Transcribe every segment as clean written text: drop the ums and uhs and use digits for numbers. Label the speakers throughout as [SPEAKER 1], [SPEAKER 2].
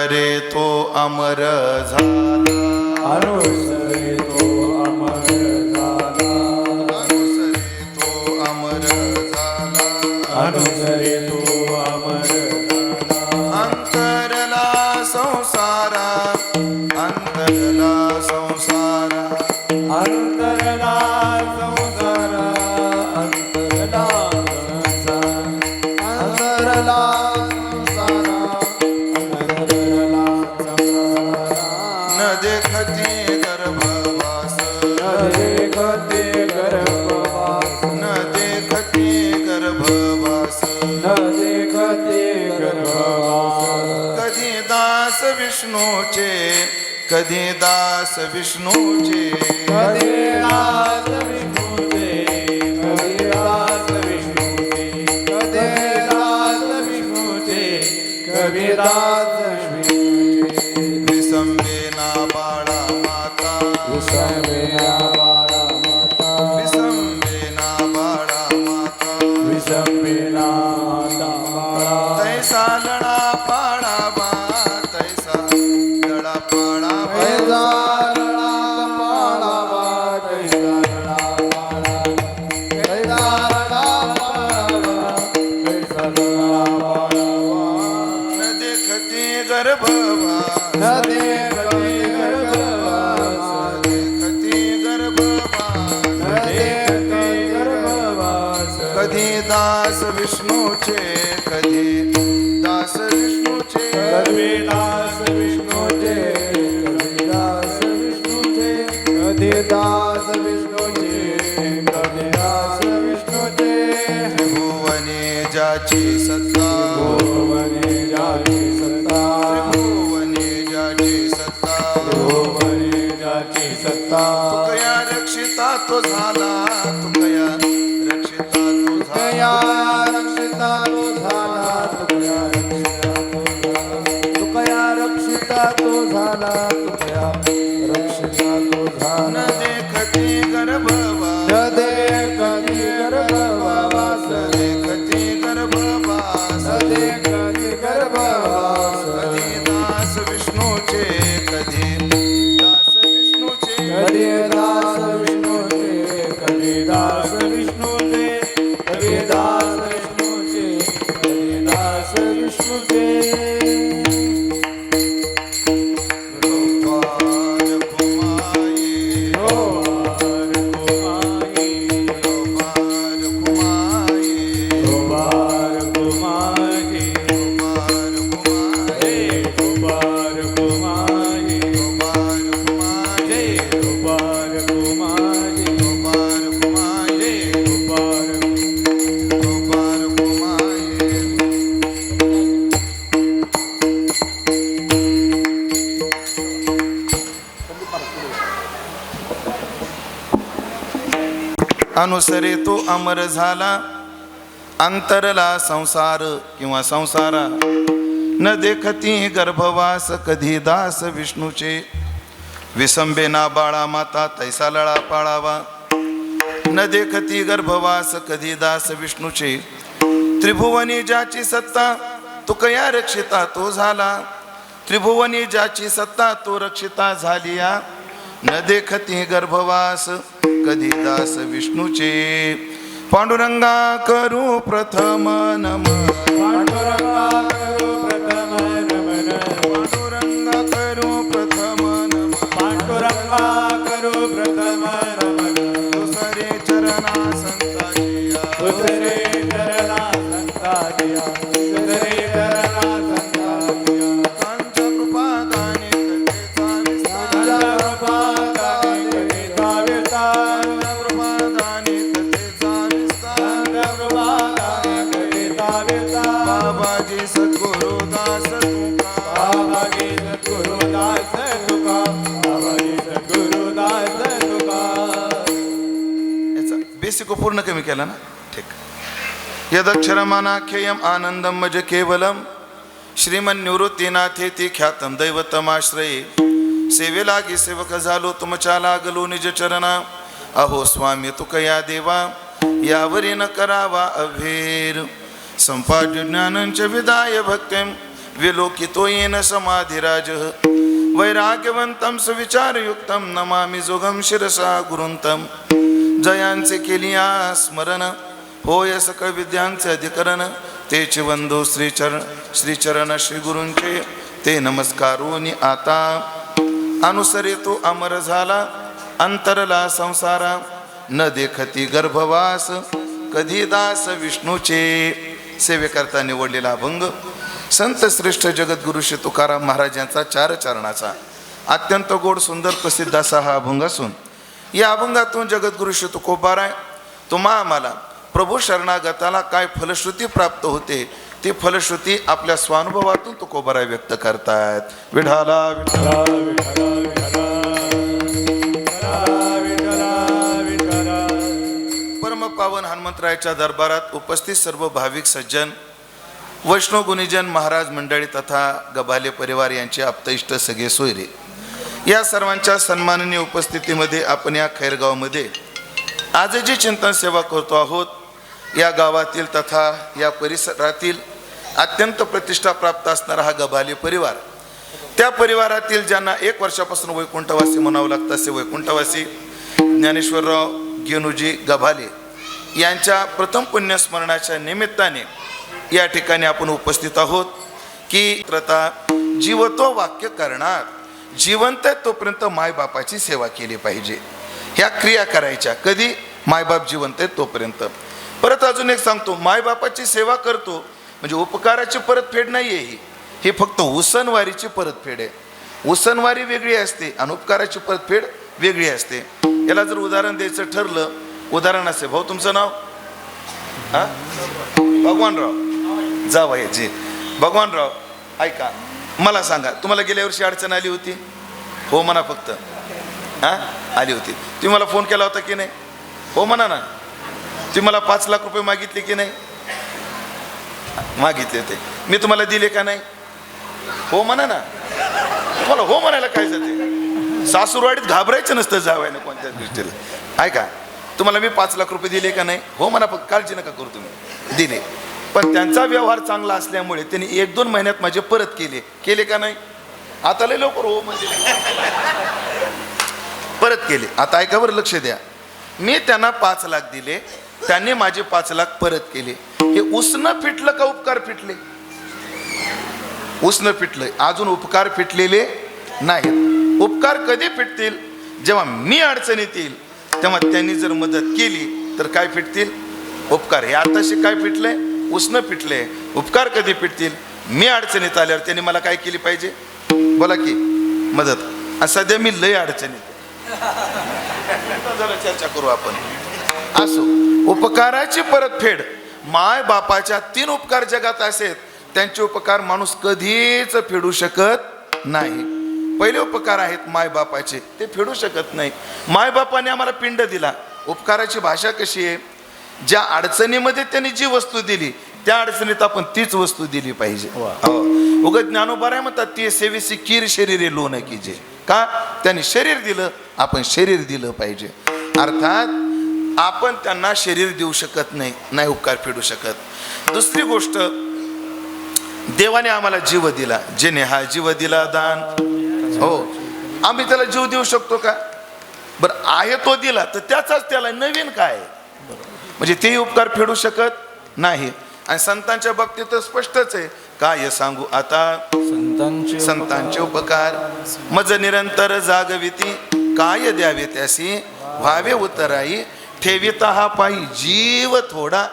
[SPEAKER 1] अनुसरे तो अमर झाला,
[SPEAKER 2] अनुसरे तो अमर झाला,
[SPEAKER 1] अनुसरे तो अमर झाला,
[SPEAKER 2] अनुसरे तो अमर झाला.
[SPEAKER 1] अंतरला संसारा, अंतरला संसारा,
[SPEAKER 2] अंतरला संसार, अंतरला संसार, अंतरला संसार, अंतरला संसार.
[SPEAKER 1] न देखती गर्भवास,
[SPEAKER 2] न देखते गर्भवास,
[SPEAKER 1] न देखती गर्भवास,
[SPEAKER 2] न देखते गर्भवास.
[SPEAKER 1] कधी दास विष्णूचे, कधी दास विष्णूचे,
[SPEAKER 2] कधी दास विष्णूचे, कधी दास विष्णूचे, कधी दास विष्णूचे, कधी दास विष्णूचे.
[SPEAKER 1] विसंबेना बाळा माता,
[SPEAKER 2] विसंबेना बाळा माता,
[SPEAKER 1] विसंबेना बाळा माता,
[SPEAKER 2] विसंबेना माता बाळा.
[SPEAKER 1] तैसा लढा पाळावा, तैसा लढा पाळावा,
[SPEAKER 2] तैसा लढा पाळावा, तैसा लढा पाळावा, तैसा लढा पाळावा, तैसा लढा पाळावा.
[SPEAKER 1] न देखती गर्भवास,
[SPEAKER 2] न देखते गर्भवास,
[SPEAKER 1] देखती गर्भवास,
[SPEAKER 2] न देखते गर्भवास.
[SPEAKER 1] कधी दास विष्णूचे, कधी दास विष्णूचे,
[SPEAKER 2] कधी दास विष्णूचे, कधी दास विष्णूचे, कधी दास विष्णूचे, कधी दास विष्णूचे.
[SPEAKER 1] त्रिभुवने ज्याची सत्ता,
[SPEAKER 2] भुवने ज्याची सत्ता,
[SPEAKER 1] त्रिभुवने ज्याची सत्ता,
[SPEAKER 2] भुवने ज्याची सत्ता.
[SPEAKER 1] तुकया रक्षिता तो झाला, तुकया रक्षिता तो
[SPEAKER 2] तुकया
[SPEAKER 1] झाला,
[SPEAKER 2] रक्षिता तो झाला, तुकया रक्षिता तो झाला, तुकया रक्षिता तो झाला.
[SPEAKER 1] न देखती गर्भवास,
[SPEAKER 2] न देखती गर्भवास,
[SPEAKER 1] न देखती गर्भवास,
[SPEAKER 2] न देखती गर्भवास.
[SPEAKER 1] कधी दास विष्णूचे, कधी दास विष्णूचे,
[SPEAKER 2] कधी दास विष्णूचे, कधी दास विष्णूचे, कधी दास विष्णूचे, कधी दास विष्णूचे.
[SPEAKER 1] गोपाल कुमाई,
[SPEAKER 2] गोपाल कुमाई,
[SPEAKER 1] गोपाल कुमाई,
[SPEAKER 2] गोपाल कुमाई,
[SPEAKER 1] गोपाल कुमाई,
[SPEAKER 2] गोपाल कुमाई,
[SPEAKER 1] गोपाल कुमाई,
[SPEAKER 2] गोपाल कुमाई,
[SPEAKER 1] गोपाल कुमाई,
[SPEAKER 2] गोपाल.
[SPEAKER 1] गोपाल कुमाई. अनुसरे तो अमर झाला, अंतरला संसार किंवा संसारा. न देखती गर्भवास, कधी दास विष्णूचे. विसंबेना बाळा माता, तैसा लळा पाळावा. न देखती गर्भवास, कधी दास विष्णूचे. त्रिभुवनी ज्याची सत्ता, तुकया रक्षिता तो झाला. त्रिभुवनी ज्याची सत्ता, तो रक्षिता झालिया. न देखती गर्भवास, कधी दास विष्णूचे. पांडुरंगा करू प्रथम नमन,
[SPEAKER 2] पांडुरंगा करू प्रथम नमन,
[SPEAKER 1] पांडुरंगा करू प्रथम नमन.
[SPEAKER 2] पांडुरंगा करू प्रथम नमन.
[SPEAKER 1] दुसरे चरणा संताजिया,
[SPEAKER 2] दुसरे चरणा संताजिया, दुसरे चरणा संताजिया.
[SPEAKER 1] कांच कृपादाने कथेचा विस्तार,
[SPEAKER 2] कृपादाने कथेचा विस्तार,
[SPEAKER 1] कृपादाने कथेचा विस्तार.
[SPEAKER 2] कृपादाने कथेचा विस्तार.
[SPEAKER 1] बाबाजी सद्गुरुदास तुका,
[SPEAKER 2] बाबाजी सद्गुरुदास तुका, बाबाजी सद्गुरुदास तुका.
[SPEAKER 1] याचा बेसिक पूर्ण कमी केला ना, ठीक. यदक्षरमानाख्ययम आनंदम मज केवलम श्रीमन्निवृत्तीनाथेती ख्यातम दैवतमाश्रये. सेवेलागी सेवक झालो तुमच्या लागलो निज चरणा. अहो स्वामी तुकया देवा, यावरी न करावा अभेर. संपाद्य ज्ञानंच विदाय भक्तिम विलोकितो येन समाधिराज वैराग्यवंतं सुविचारयुक्तं नमामि जोगं शिरसा गुरुंतं जयांचे केलिया स्मरण होय सकळ विद्यांचे अधिकरण तेचे वंदो श्रीचरण श्री गुरूंचे ते नमस्कारोनी आता अनुसरे तो अमर झाला अंतरला संसारा न देखती गर्भवास कधी दास विष्णूचे सेवेकरता निवडलेला अभंग संत श्रेष्ठ जगद्गुरु श्री तुकाराम महाराजांचा 4 चरणाचा अत्यंत गोड सुंदर प्रसिद्ध असा हा अभंग असून या अभंगातून जगद्गुरु श्री तुकोबाराय तुम्हा आम्हाला प्रभू शरणागताला काय फलश्रुती प्राप्त होते ती फलश्रुती आपल्या स्वानुभवातून तुकोबाराय व्यक्त करतात. विठाला विठ्ठला परम पावन हनुमंतरायाच्या दरबारात उपस्थित सर्व भाविक सज्जन वैष्णव गुणीजन महाराज मंडळी तथा गबाले परिवार यांचे आप्तइष्ट सगळे सोयरे या सर्वांच्या सन्माननीय उपस्थितीमध्ये आपण या खैरगावमध्ये आज जी चिंतन सेवा करतो आहोत या गावातील तथा या परिसरातील अत्यंत प्रतिष्ठा प्राप्त असणारा हा गबाले परिवार त्या परिवारातील ज्यांना 1 वर्षापासून वैकुंठवासी म्हणावं लागतं असे वैकुंठवासी ज्ञानेश्वरराव गेनुजी गबाले यांच्या प्रथम पुण्यस्मरणाच्या निमित्ताने या ठिकाणी आपण उपस्थित आहोत की प्रता जीवतो वाक्य करणार जिवंत तोपर्यंत मायबापाची सेवा केली पाहिजे. ह्या क्रिया करायच्या कधी मायबाप जिवंत आहे तोपर्यंत. परत अजून एक सांगतो मायबापाची सेवा करतो म्हणजे उपकाराची परतफेड नाही आहे ही फक्त उसनवारीची परतफेड आहे. उसनवारी वेगळी असते आणि उपकाराची परतफेड वेगळी असते. याला जर उदाहरण द्यायचं ठरलं उदाहरण असे भाऊ तुमचं नाव भगवानराव जावयाजी भगवानराव ऐका मला सांगा तुम्हाला गेल्या वर्षी अडचण आली होती हो म्हणा फक्त आली होती. तुम्ही मला फोन केला होता की नाही हो म्हणा ना. तुम्ही मला 5 लाख रुपये मागितले की नाही मागितले होते मी तुम्हाला दिले का नाही हो म्हणा ना. तुम्हाला हो म्हणायला काय जाते सासूरवाडीत घाबरायचं नसतं जावयाने कोणत्याच गोष्टीला. ऐका तुम्हाला मी 5 लाख रुपये दिले का नाही हो म्हणा फक्त काळजी नका करू तुम्ही दिले. पण त्यांचा व्यवहार चांगला असल्यामुळे त्यांनी 1-2 महिन्यात माझे परत केले का नाही. आता लय लवकर हो म्हणजे परत केले. आता ऐका बरं लक्ष द्या मी त्यांना 5 लाख दिले त्यांनी माझे 5 लाख परत केले. हे उसनं फिटलं का उपकार फिटले. उसनं फिटलंय अजून उपकार फिटलेले नाहीत. उपकार कधी फिटतील जेव्हा मी अडचणीत येईल तेव्हा त्यांनी जर मदत केली तर काय फिटतील उपकार. हे आताशी काय फिटलंय उसनं फिटले. उपकार कधी फिटतील मी अडचणीत आल्यावर त्यांनी मला काय केली पाहिजे बोला की मदत. आणि सध्या मी लय अडचणीत जरा चर्चा करू आपण. असो उपकाराची परतफेड माय बापाच्या 3 उपकार जगात असेल त्यांचे उपकार माणूस कधीच फेडू शकत नाही. पहिले उपकार आहेत माय बापाचे ते फेडू शकत नाही. माय बापाने आम्हाला पिंड दिला. उपकाराची भाषा कशी आहे ज्या अडचणीमध्ये त्यांनी जी वस्तू दिली त्या अडचणीत आपण तीच वस्तू दिली पाहिजे. उगाच ज्ञानोबा म्हणतात ती सेवेसी कीर शरीरे लोन कीजे का त्यांनी शरीर दिलं आपण शरीर दिलं पाहिजे. अर्थात आपण त्यांना शरीर देऊ शकत नाही उपकार फेडू शकत. दुसरी गोष्ट देवाने आम्हाला जीव दिला जेने हा जीव दिला दान हो आम्ही त्याला जीव देऊ शकतो का बरं आहे तो दिला तर त्याचाच त्याला नवीन काय म्हणजे तेही उपकार फेडू शकत नाही. आणि संतांच्या बाबतीत तर स्पष्टच आहे काय सांगू आता संतांचे उपकार मज निरंतर जागविती काय द्यावे त्यासी व्हावे उतराई ठेविता हा पायी जीव थोडा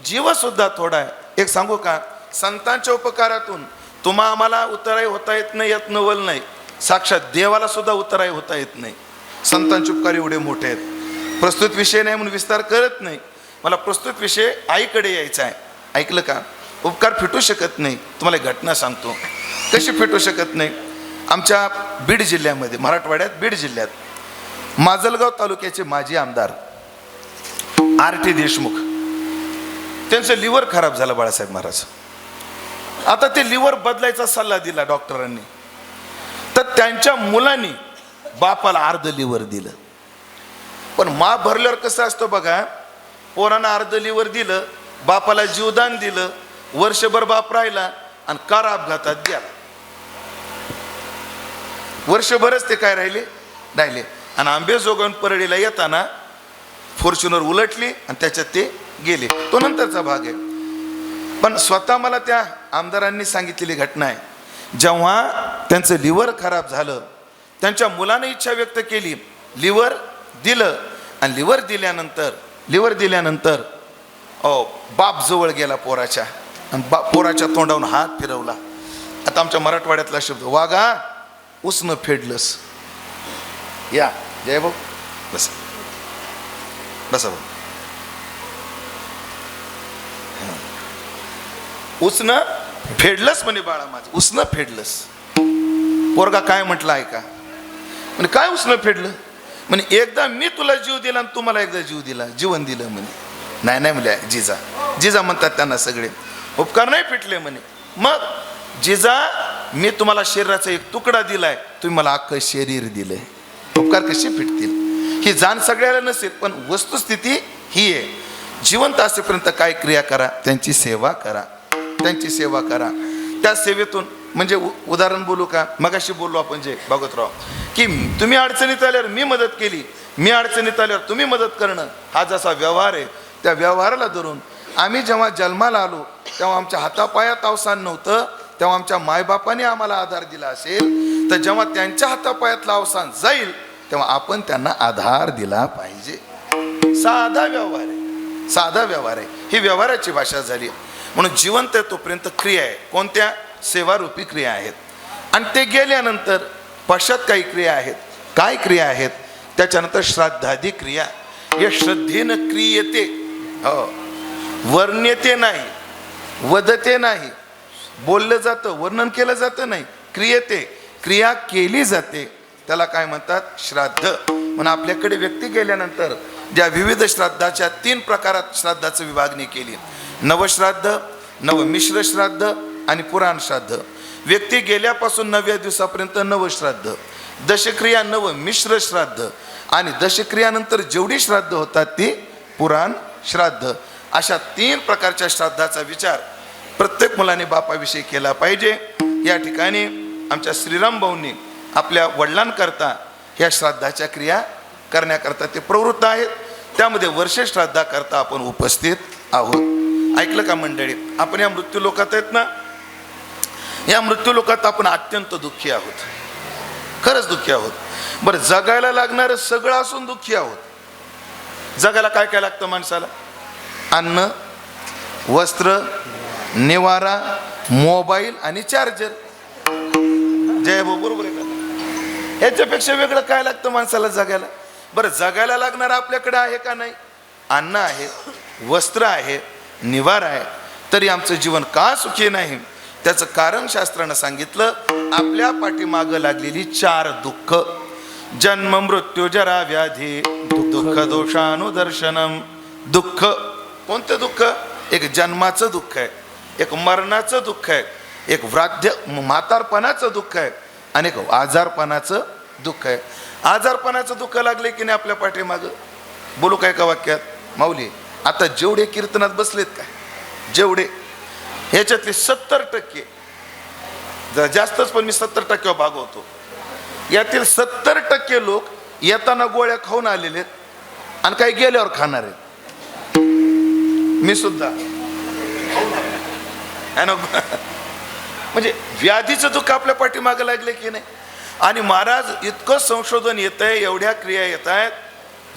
[SPEAKER 1] जीव सुद्धा थोडा आहे. एक सांगू का संतांच्या उपकारातून तुम्हा आम्हाला उतराई होता येत नाही यात नवल नाही. साक्षात देवाला सुद्धा उतराई होता येत नाही. संतांचे उपकार एवढे मोठे आहेत. प्रस्तुत विषय नाही म्हणून विस्तार करत नाही. मला प्रस्तुत विषय आईकडे यायचा आहे. ऐकलं का उपकार फिटू शकत नाही. तुम्हाला एक घटना सांगतो कशी फिटू शकत नाही. आमच्या बीड जिल्ह्यामध्ये मराठवाड्यात बीड जिल्ह्यात माजलगाव तालुक्याचे माजी आमदार RT देशमुख त्यांचं लिव्हर खराब झालं बाळासाहेब महाराज. आता ते लिव्हर बदलायचा सल्ला दिला डॉक्टरांनी तर त्यांच्या मुलांनी बापाला अर्ध लिव्हर दिलं. पण माप भरल्यावर कसं असतं बघा पोरांना अर्ध लिव्हर दिलं बापाला जीवदान दिलं वर्षभर बाप राहिला आणि कार अपघातात गेला. वर्षभरच ते काय राहिले आणि आंबेजोगाईहून परळीला येताना फॉर्च्युनर उलटली आणि त्याच्यात ते गेले. तो नंतरचा भाग आहे. पण स्वतः मला त्या आमदारांनी सांगितलेली घटना आहे. जेव्हा त्यांचं लिव्हर खराब झालं, त्यांच्या मुलाने इच्छा व्यक्त केली, लिव्हर दिलं आणि लिव्हर दिल्यानंतर बाप जवळ गेला पोराच्या आणि पोराच्या तोंडावरून हात फिरवला. आता आमच्या मराठवाड्यातला शब्द, वागा उसनं फेडलंस. या जय भाऊ बस बसा भाऊ. उसनं फेडलंस म्हणे बाळा माझं, उसनं फेडलंस. पोरगा काय म्हटलं ऐका, म्हणे काय उसनं फेडलं? म्हणे एकदा मी तुला जीव दिला आणि तू मला एकदा जीवन दिलं म्हणे. नाही म्हणे जिजा म्हणतात त्यांना सगळे, उपकार नाही फिटले म्हणे. मग जिजा मी तुम्हाला शरीराचा एक तुकडा दिलाय, तुम्ही मला अख्खं शरीर दिलंय, उपकार कसे फिटतील? ही जाण सगळ्याला नसेल, पण वस्तुस्थिती ही आहे. जिवंत असेपर्यंत काय क्रिया करा, त्यांची सेवा करा. त्या सेवेतून म्हणजे उदाहरण बोलू का, मगाशी बोललो आपण जे भागवतराव, की तुम्ही अडचणीत आल्यावर मी मदत केली, मी अडचणीत आल्यावर तुम्ही मदत करणं, हा जसा व्यवहार आहे, त्या व्यवहाराला धरून आम्ही जेव्हा जन्माला आलो तेव्हा आमच्या हातापायात अवसान नव्हतं, तेव्हा आमच्या मायबापाने आम्हाला आधार दिला असेल, तर जेव्हा त्यांच्या हातापायातलं अवसान जाईल तेव्हा आपण त्यांना आधार दिला पाहिजे. साधा व्यवहार आहे. ही व्यवहाराची भाषा झाली. म्हणून जिवंत आहे तोपर्यंत क्रिया आहे. कोणत्या? सेवारूपी क्रिया आहेत. आणि ते गेल्यानंतर पश्चात काही क्रिया आहेत. काय क्रिया आहेत? त्याच्यानंतर श्राद्धादी क्रिया. या श्रद्धेनं क्रियते, वर्ण्यते नाही, वदते नाही, बोललं जातं, वर्णन केलं जातं नाही, क्रिया केली जाते. त्याला काय म्हणतात? श्राद्ध. म्हणून आपल्याकडे व्यक्ती गेल्यानंतर ज्या विविध श्राद्धाच्या 3 प्रकारात श्राद्धाचं विभागणी केली, नवश्राद्ध, नवमिश्र श्राद्ध आणि पुराण श्राद्ध. व्यक्ती गेल्यापासून 9व्या दिवसापर्यंत नवश्राद्ध, दशक्रिया नवमिश्र श्राद्ध आणि दशक्रियानंतर जेवढी श्राद्ध होतात ती पुराण श्राद्ध. अशा 3 प्रकारच्या श्राद्धाचा विचार प्रत्येक मुलाने बापाविषयी केला पाहिजे. या ठिकाणी आमच्या श्रीराम भाऊंनी आपल्या वडिलांकरता ह्या श्राद्धाच्या क्रिया करण्याकरता ते प्रवृत्त आहेत. त्यामध्ये वर्ष श्राद्धाकरता आपण उपस्थित आहोत. ऐकलं का मंडळी? आपण या मृत्यू लोकात आहेत ना, या मृत्यू लोकात आपण अत्यंत दुःखी आहोत, खरंच दुःखी आहोत. बरं, जगायला लागणारं सगळं असून दुःखी आहोत. जगायला काय काय लागतं माणसाला? अन्न, वस्त्र, निवारा, मोबाईल आणि चार्जर. जय भाऊ, बरोबर आहे का? ह्याच्यापेक्षा वेगळं काय लागतं माणसाला जगायला? बरं, जगायला लागणार आपल्याकडे आहे का नाही? अन्न आहे, वस्त्र आहे, निवारा आहे, तरी आमचं जीवन का सुखी नाही? त्याचं कारण शास्त्रानं सांगितलं. आपल्या पाठीमागं लागलेली 4 दुःख, जन्म मृत्यू जरा व्याधी दुःख दोषानुदर्शनम. दुःख कोणतं दुःख? एक जन्माचं दुःख आहे, एक मरणाचं दुःख आहे, एक म्हातारपणाचं दुःख आहे आणि एक आजारपणाचं दुःख आहे. आजारपणाचं दुःख लागले की नाही आपल्या पाठीमागं? बोलू काय का वाक्यात? माऊली, आता जेवढे कीर्तनात बसलेत काय, जेवढे ह्याच्यातले 70%, जरा जास्तच पण मी 70% भागवतो, यातील 70% लोक येताना गोळ्या खाऊन आलेले आहेत आणि काही गेल्यावर खाणार आहेत. मी सुद्धा म्हणजे व्याधीचं दुःख आपल्या पाठीमागं लागले की नाही? आणि महाराज, इतकं संशोधन येत आहे, एवढ्या क्रिया येत आहेत.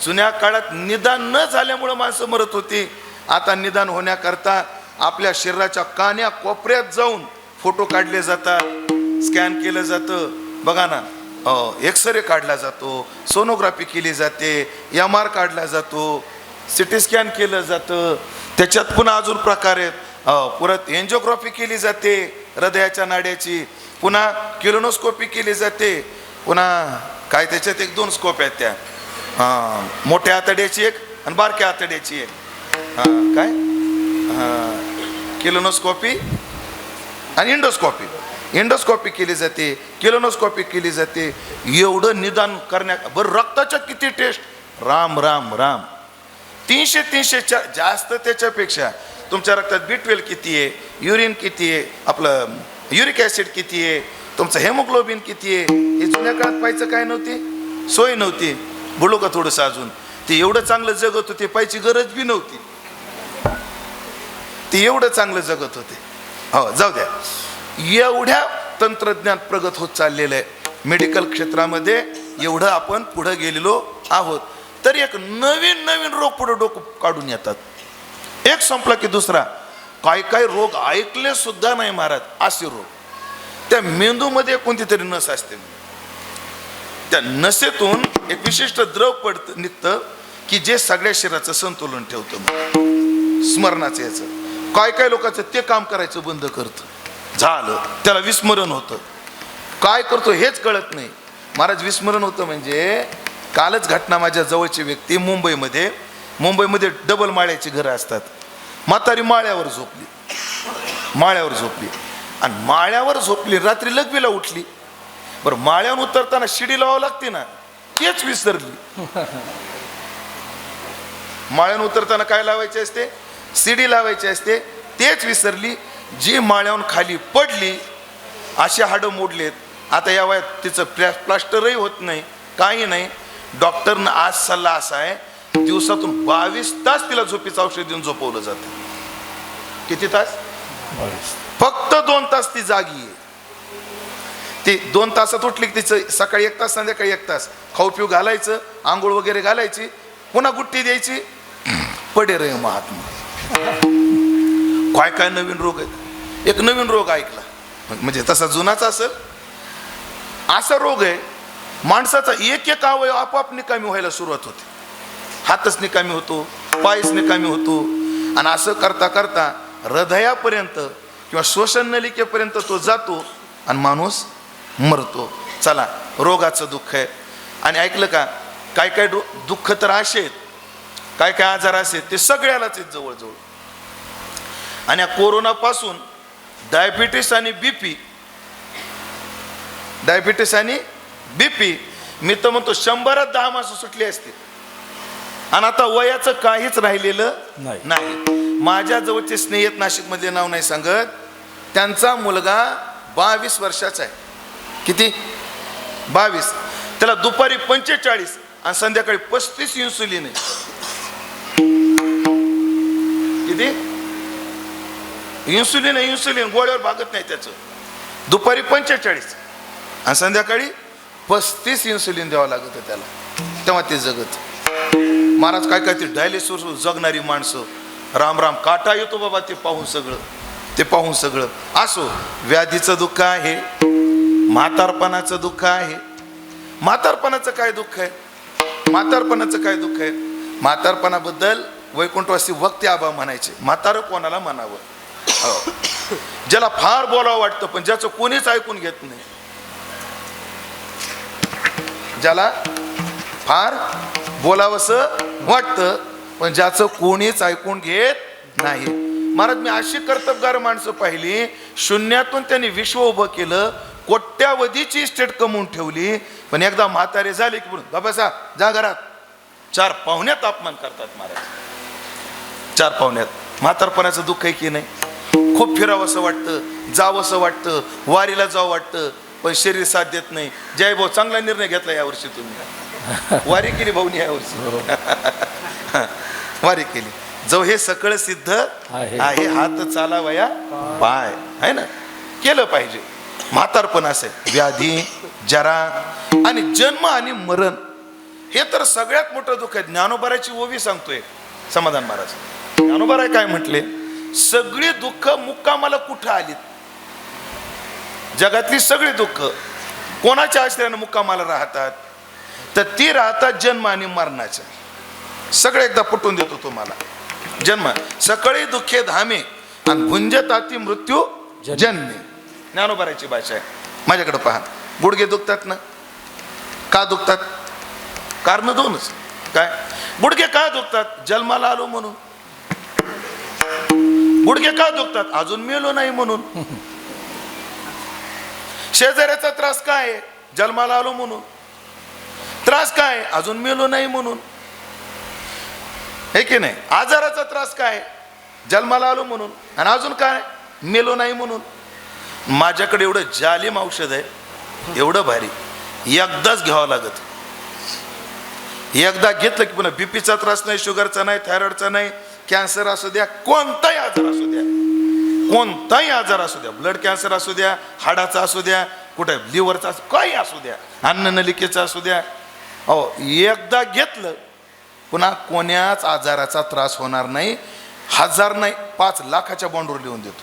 [SPEAKER 1] जुन्या काळात निदान न झाल्यामुळं माणसं मरत होती. आता निदान होण्याकरता आपल्या शरीराच्या कान्या कोपऱ्यात जाऊन फोटो काढले जातात, स्कॅन केलं जातं. बघा ना, एक्सरे काढला जातो, सोनोग्राफी केली जाते, MR काढला जातो, CT स्कॅन केलं जातं. त्याच्यात पुन्हा अजून प्रकार आहेत. परत एन्जिओग्राफी केली जाते हृदयाच्या नाड्याची, पुन्हा किलोनोस्कोपी केली जाते, पुन्हा काय त्याच्यात 1-2 स्कोप आहेत त्या, मोठ्या आतड्याची एक आणि बारक्या आतड्याची एक, काय किलोनोस्कोपी आणि इंडोस्कोपी केली जाते, किलोनोस्कोपी केली जाते. एवढं निदान करण्या, बरं रक्ताच्या किती टेस्ट? राम राम राम, 300 जास्त, त्याच्यापेक्षा तुमच्या रक्तात B12 किती आहे, युरिन किती आहे, आपलं युरिक ॲसिड किती आहे, तुमचं हेमोग्लोबिन किती आहे, हे जुन्या काळात पाहायचं काय नव्हती, सोय नव्हती. बोलू का थोडंसं अजून, ते एवढं चांगलं जगत होते, पाहायची गरज बी नव्हती, ते एवढं चांगलं जगत होते. हो जाऊ द्या. एवढ्या तंत्रज्ञान प्रगत होत चाललेलं आहे, मेडिकल क्षेत्रामध्ये एवढं आपण पुढे गेलेलो आहोत, तरी एक नवीन नवीन रोग पुढे डोकं काढून येतात. एक संपला की दुसरा. काय काय रोग ऐकले सुद्धा नाही महाराज, असे रोग. त्या मेंदूमध्ये कोणती तरी नस असते, त्या नसेतून एक विशिष्ट द्रव निघतं की जे सगळ्या शरीराचं संतुलन ठेवतं. स्मरणाचं याचं काय काय लोकांचं ते काम करायचं बंद करतं, झालं त्याला विस्मरण होतं. काय करतो हेच कळत नाही महाराज. विस्मरण होतं म्हणजे कालच घटना, माझ्या जवळची व्यक्ती मुंबईमध्ये डबल माळ्याची घरं असतात. म्हातारी माळ्यावर झोपली आणि माळ्यावर झोपली, रात्री लघवीला उठली. बरं, माळ्यावर उतरताना शिडी लावावं लागते ना, तेच विसरली. माळ्यावर उतरताना काय लावायचे असते, शिडी लावायची असते, तेच विसरली. जी माळ्यावर खाली पडली, असे हाडं मोडलेत. आता या वयात तिचं प्लास्टरही होत नाही, काही नाही. डॉक्टरनं आज सल्ला असा आहे, दिवसातून 22 तास तिला झोपीचं औषध देऊन झोपवलं जातं. किती तास?
[SPEAKER 2] 22.
[SPEAKER 1] फक्त 2 तास ती जागी आहे. ती 2 तासात उठली की तिचं सकाळी 1 तास, संध्याकाळी 1 तास खाऊ पिऊ घालायचं, आंघोळ वगैरे घालायची, पुन्हा गुट्टी द्यायची. पडे रे महात्मा. काय काय नवीन रोग आहेत. एक नवीन रोग ऐकला, म्हणजे तसा जुनाच असेल, असा रोग आहे माणसाचा एक एक अवयव आपोआप निकामी व्हायला सुरुवात होते. हातच निकामी होतो, पायच निकामी होतो, आणि असं करता करता हृदयापर्यंत किंवा श्वसन नलिकेपर्यंत तो जातो आणि माणूस मरतो. चला, रोगाचं दुःख आहे. आणि ऐकलं का, काय काय दुःख तर असे आहेत, काय काय आजार असे ते सगळ्यालाच आहेत जवळजवळ. आणि या कोरोनापासून डायबिटीस आणि बीपी मी तर म्हणतो 100त 10 माणसं सुटली असतील. आणि आता वयाचं काहीच राहिलेलं नाही. माझ्या जवळचे स्नेही आहेत, नाशिक मधले नाव नाही सांगत, त्यांचा मुलगा 22 वर्षाचा आहे. किती? 22. त्याला दुपारी 45 आणि संध्याकाळी 35 इन्सुलिन आहे. किती इन्सुलिन गोळ्यावर भागत नाही त्याचं. दुपारी 45 आणि संध्याकाळी 35 इन्सुलिन द्यावं लागत त्याला, तेव्हा ते जगत. महाराज काय काय ते डायलिसिस जगणारी माणसं, राम राम, काटा येतो बाबा ते पाहून सगळं. असो, व्याधीचं दुःख आहे, म्हातारपणाचं दुःख आहे. म्हातारपणाचं काय दुःख आहे? म्हातारपणाबद्दल वैकुंठवासी वक्ते आबा म्हणायचे, म्हातारं कोणाला म्हणावं? ज्याला फार बोलावं वाटतं पण ज्याचं कोणीच ऐकून घेत नाही. ज्याला फार बोलावंसं वाटतं पण ज्याचं कोणीच ऐकून घेत नाही. महाराज, मी अशी कर्तबगार माणसं पाहिली, शून्यातून त्यांनी विश्व उभं केलं, कोट्यावधीची इस्टेट कमवून ठेवली, पण एकदा म्हातारे झाले की बोलून बाबा जा घरात. 4 पाहुण्यात अपमान करतात महाराज. 4 पाहुण्यात. म्हातारपणाचं दुःख आहे की नाही? खूप फिरावंसं वाटतं, जावंसं वाटतं, वारीला जावं वाटतं, पण शरीर साथ देत नाही. जय भाऊ, चांगला निर्णय घेतला यावर्षी तुम्ही. वारी केली भाऊनी यावर्षी. वारी केली. जो हे सकळ सिद्ध आहे, हात चालावया पाय, आहे ना, केलं पाहिजे. म्हातारपण असे व्याधी, जरा आणि जन्म आणि मरण, हे तर सगळ्यात मोठं दुःख आहे. ज्ञानोबाराची ओवी सांगतोय समाधान महाराज. ज्ञानोबाराय काय म्हटले? सगळी दुःख मुक्कामाला कुठं आलीत? जगातली सगळी दुःख कोणाच्या आश्रयाने मुक्कामाला राहतात? तर ती राहतात जन्म आणि मरणाच्या. सगळं एकदा पटवून देतो तुम्हाला. जन्म सकळी दुःखे धामे आणि भुंजताती मृत्यू जन्मे. ज्ञानोबाराची भाषा आहे. माझ्याकडे पहा, गुडघे दुखतात ना, का दुखतात? कारण 2च. काय गुडघे का दुखतात? जन्माला आलो म्हणून. गुडघे का दुखतात? अजून मेलो नाही म्हणून. शेजाऱ्याचा त्रास काय आहे? जन्माला आलो म्हणून. त्रास काय? अजून मेलो नाही म्हणून. हे की नाही? आजाराचा त्रास काय? जन्माला आलो म्हणून, आणि अजून काय मेलो नाही म्हणून. माझ्याकडे एवढं जालिम औषध आहे, एवढं भारी, एकदाच घ्यावं लागत. एकदा घेतलं की पुन्हा बीपीचा त्रास नाही, शुगरचा नाही, थायरॉइडचा नाही, कॅन्सर असू द्या, कोणताही आजार असू द्या, कोणताही आजार असू द्या, ब्लड कॅन्सर असू द्या, हाडाचा असू द्या, कुठे लिव्हरचा, काही असू द्या, अन्ननलिकेचा असू द्या, हो एकदा घेतलं पुन्हा कोण्याच आजाराचा त्रास होणार नाही. 1000 नाही 5 लाखाच्या बॉन्डवर लिहून देतो.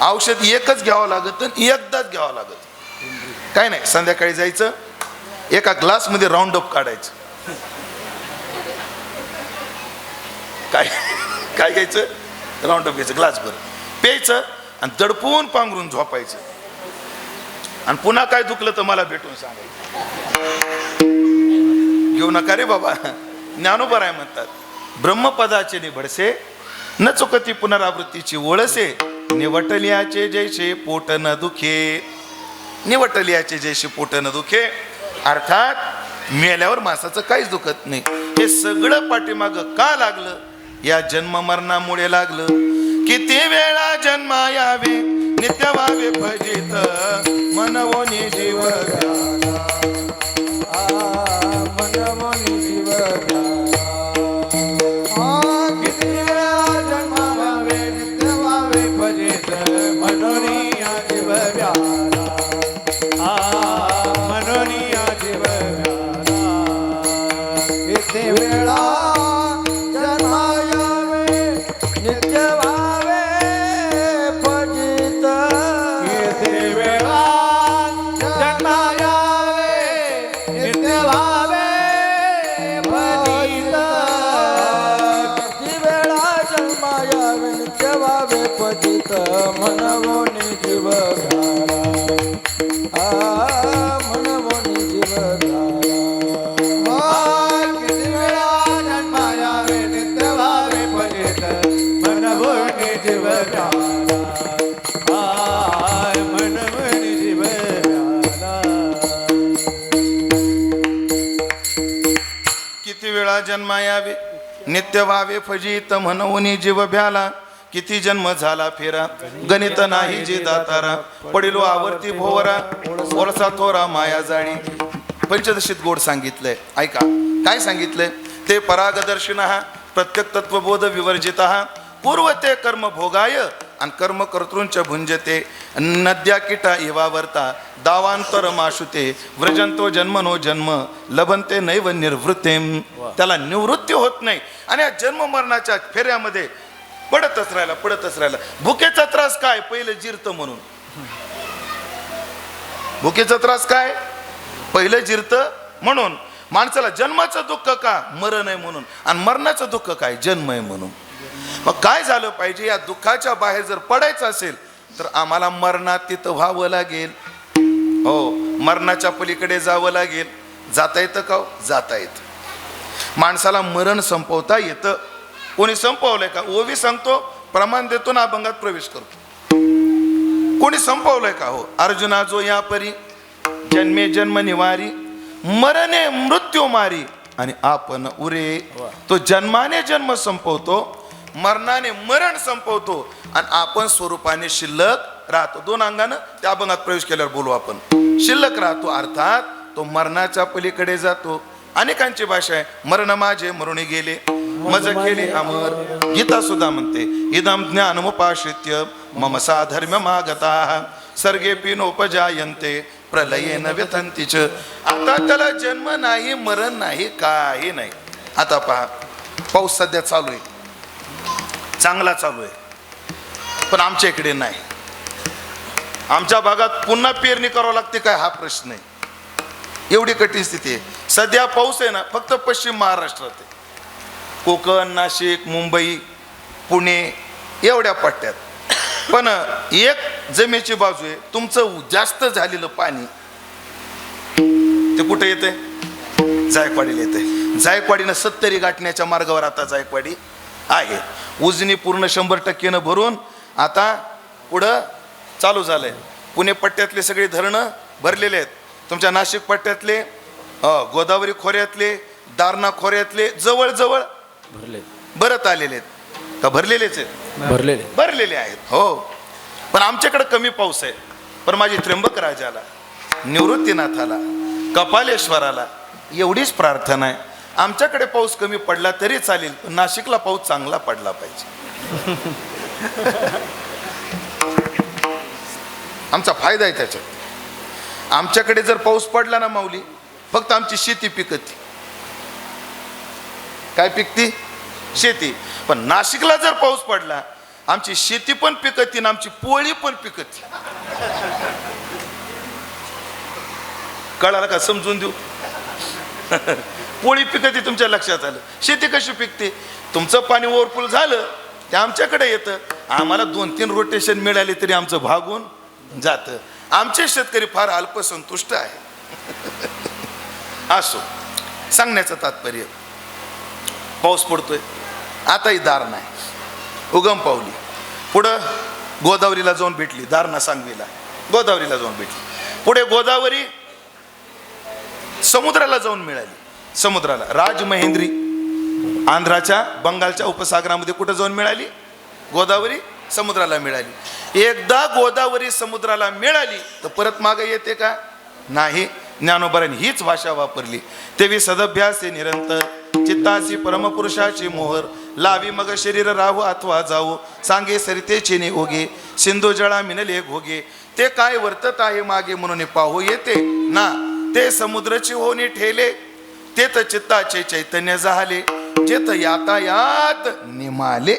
[SPEAKER 1] औषध एकच घ्यावं लागत, एकदाच घ्यावं लागत. काय नाही, संध्याकाळी जायचं, एका ग्लासमध्ये राऊंड अप काढायचं. काय काय घ्यायचं, राऊंड अप घ्यायचं, ग्लासभर प्यायचं आणि दडपून पांघरून झोपायचं. आणि पुन्हा काय दुखलं तर मला भेटून सांगायचं. घेऊ नका रे बाबा, ज्ञानोबा राय म्हणतात, ब्रह्मपदाचे निभडसे न चुकती पुनरावृत्तीची ओळसे, निवटलियाचे जैसे पोट न दुखे. निवटलियाचे जैसे पोट न दुखे, अर्थात मेल्यावर माणसाचं काहीच दुखत नाही. हे सगळं पाठीमाग का लागलं, या जन्म मरणामुळे लागलं. किती वेळा जन्मा यावे नित्य व्हावे फजित, मनवोनी जीव घ्यावा.
[SPEAKER 2] मनमोनी जीव किती वेळा जन्मावे नित्य व्हावे फजित, मनोनिया जीव घ्याला. मनोनिया जीव घ्याला. किती वेळा जन्मावे नित्य व्हावे फजित. किती वेळा जन्मावे नित्य व्हावे फजित. किती वेळा जन्मावे नित्य व्हावे फजित, मनवोनी जीव घाला. मनवोनी जीव घाला. किती वेळा जन्मावे नित्य व्हावे फजित, मनवोनी जीव घाला. मनवोनी जीव घाला.
[SPEAKER 1] किती वेळा जन्मा यावे नित्य व्हावे फजित, म्हणून जीव भ्याला. किती जन्म झाला फेरा, गणित नाही जे दातारा. पडिलो आवर्ती भोवरा, ओरसा थोरा माया जाळी. पंचदशीत गोड सांगितलंय, ऐका काय सांगितलंय. ते परागदर्शिन प्रत्येक तत्वबोध विवर्जित, पूर्व ते कर्म भोगाय आणि कर्म कर्तृंच भुंजते. नद्या किटा इवावर्ता दावांतर माशुते, व्रजंतो जन्मनो जन्म लभंते नैव निर्वृत्ते. त्याला निवृत्ती होत नाही आणि या जन्म मरणाच्या फेऱ्यामध्ये पडतच राहिला. भुकेचा त्रास काय, पहिलं जिरतं म्हणून. भुकेचा त्रास काय, पहिलं जिरतं म्हणून. माणसाला जन्माचं दुःख का, मरण आहे म्हणून. आणि मरणाचं दुःख काय, जन्म आहे म्हणून. मग काय झालं पाहिजे, या दुःखाच्या बाहेर जर पडायचं असेल तर आम्हाला मरणात तिथं व्हावं लागेल. हो, मरणाच्या पलीकडे जावं लागेल. जाता येतं का, जाता येतं. माणसाला मरण संपवता येतं. कोणी संपवलंय का, ओवी सांगतो, प्रमाण देतो ना, अभंगात प्रवेश करतो. कोणी संपवलंय का, हो. अर्जुना जो या परी जन्मे जन्म निवारी, मरणे मृत्यू मारी आणि आपण उरे. तो जन्माने जन्म संपवतो, मरणाने मरण संपवतो आणि आपण स्वरूपाने शिल्लक राहतो. 2 अंगानं त्या अभंगात प्रवेश केल्यावर बोलू आपण. शिल्लक राहतो अर्थात तो मरणाच्या पलीकडे जातो. अनेकांची भाषा आहे, मरण माझे मरुणी गेले मज केले अमर. गीता सुद्धा म्हणते, इदम ज्ञानमुपाश्रित्य मम साधर्म्य मागता सर्गे पिनोपजायन्ते प्रलयेन व्यथंतीच. आता त्याला जन्म नाही, मरण नाही, काही नाही. आता पहा, पाऊस सध्या चालू आहे, चांगला चालू आहे, पण आमच्या इकडे नाही. आमच्या भागात पुन्हा पेरणी करावं लागते काय, हा प्रश्न आहे. एवढी कठीण स्थिती आहे. सध्या पाऊस आहे ना फक्त पश्चिम महाराष्ट्रात आहे. कोकण, नाशिक, मुंबई, पुणे एवढ्या पट्ट्यात. पण एक जमेची बाजू आहे, तुमचं जास्त झालेलं पाणी ते कुठे येते, जायकवाडीला येते. जायकवाडीनं 70 गाठण्याच्या मार्गावर आता जायकवाडी आहे. उजनी पूर्ण 100% भरून आता पुढं चालू झालंय. पुणे पट्ट्यातले सगळे धरणं भरलेले आहेत. तुमच्या नाशिक पट्ट्यातले, गोदावरी खोऱ्यातले, दारणा खोऱ्यातले जवळजवळ भरत आलेले आहेत. का भरलेलेच आहेत?
[SPEAKER 2] भरलेले.
[SPEAKER 1] भरलेले आहेत हो. पण आमच्याकडे कमी पाऊस आहे. पण माझी त्र्यंबक राजाला, निवृत्तीनाथाला, कपालेश्वराला एवढीच प्रार्थना आहे, आमच्याकडे पाऊस कमी पडला तरी चालेल, पण नाशिकला पाऊस चांगला पडला पाहिजे. आमचा फायदा आहे त्याच्यात. आमच्याकडे जर पाऊस पडला ना माऊली, फक्त आमची शेती पिकती. काय पिकती? शेती. पण नाशिकला जर पाऊस पडला, आमची शेती पण पिकती आणि आमची पोळी पण पिकती. कळालं का? समजून देऊ. पोळी पिकती तुमच्या लक्षात आलं. शेती कशी पिकते? तुमचं पाणी ओव्हरफुल झालं ते आमच्याकडे येतं. आम्हाला 2-3 रोटेशन मिळाले तरी आमचं भागून जातं. आमचे शेतकरी फार अल्पसंतुष्ट आहे. असो, सांगण्याचं तात्पर्य, पाऊस पडतोय, आताही दार नाही, उगम पावली. पुढं गोदावरीला जाऊन भेटली, दारणा सांगवीला गोदावरीला जाऊन भेटली. पुढे गोदावरी समुद्राला जाऊन मिळाली. समुद्राला राजमहेंद्री, आंध्राच्या बंगालच्या उपसागरामध्ये कुठं जाऊन मिळाली? गोदावरी समुद्राला मिळाली. एकदा गोदावरी समुद्राला मिळाली तर परत मागे येते का? नाही. ज्ञानोबारांनी हीच भाषा वापरली. तेवी सदभ्यासे निरंतर, चित्तासी परमपुरुषाची मोहर, लावी मग शरीर राहू अथवा जाऊ, सांगे सरितेचे ने ओगे, सिंधू जळा मिनले घोगे, ते काय वर्तत आहे मागे म्हणून पाहू येते ना, ते समुद्राची होणी ठेले, तेत चित्ताचे चैतन्य झाले, जेत यातायात निमाले.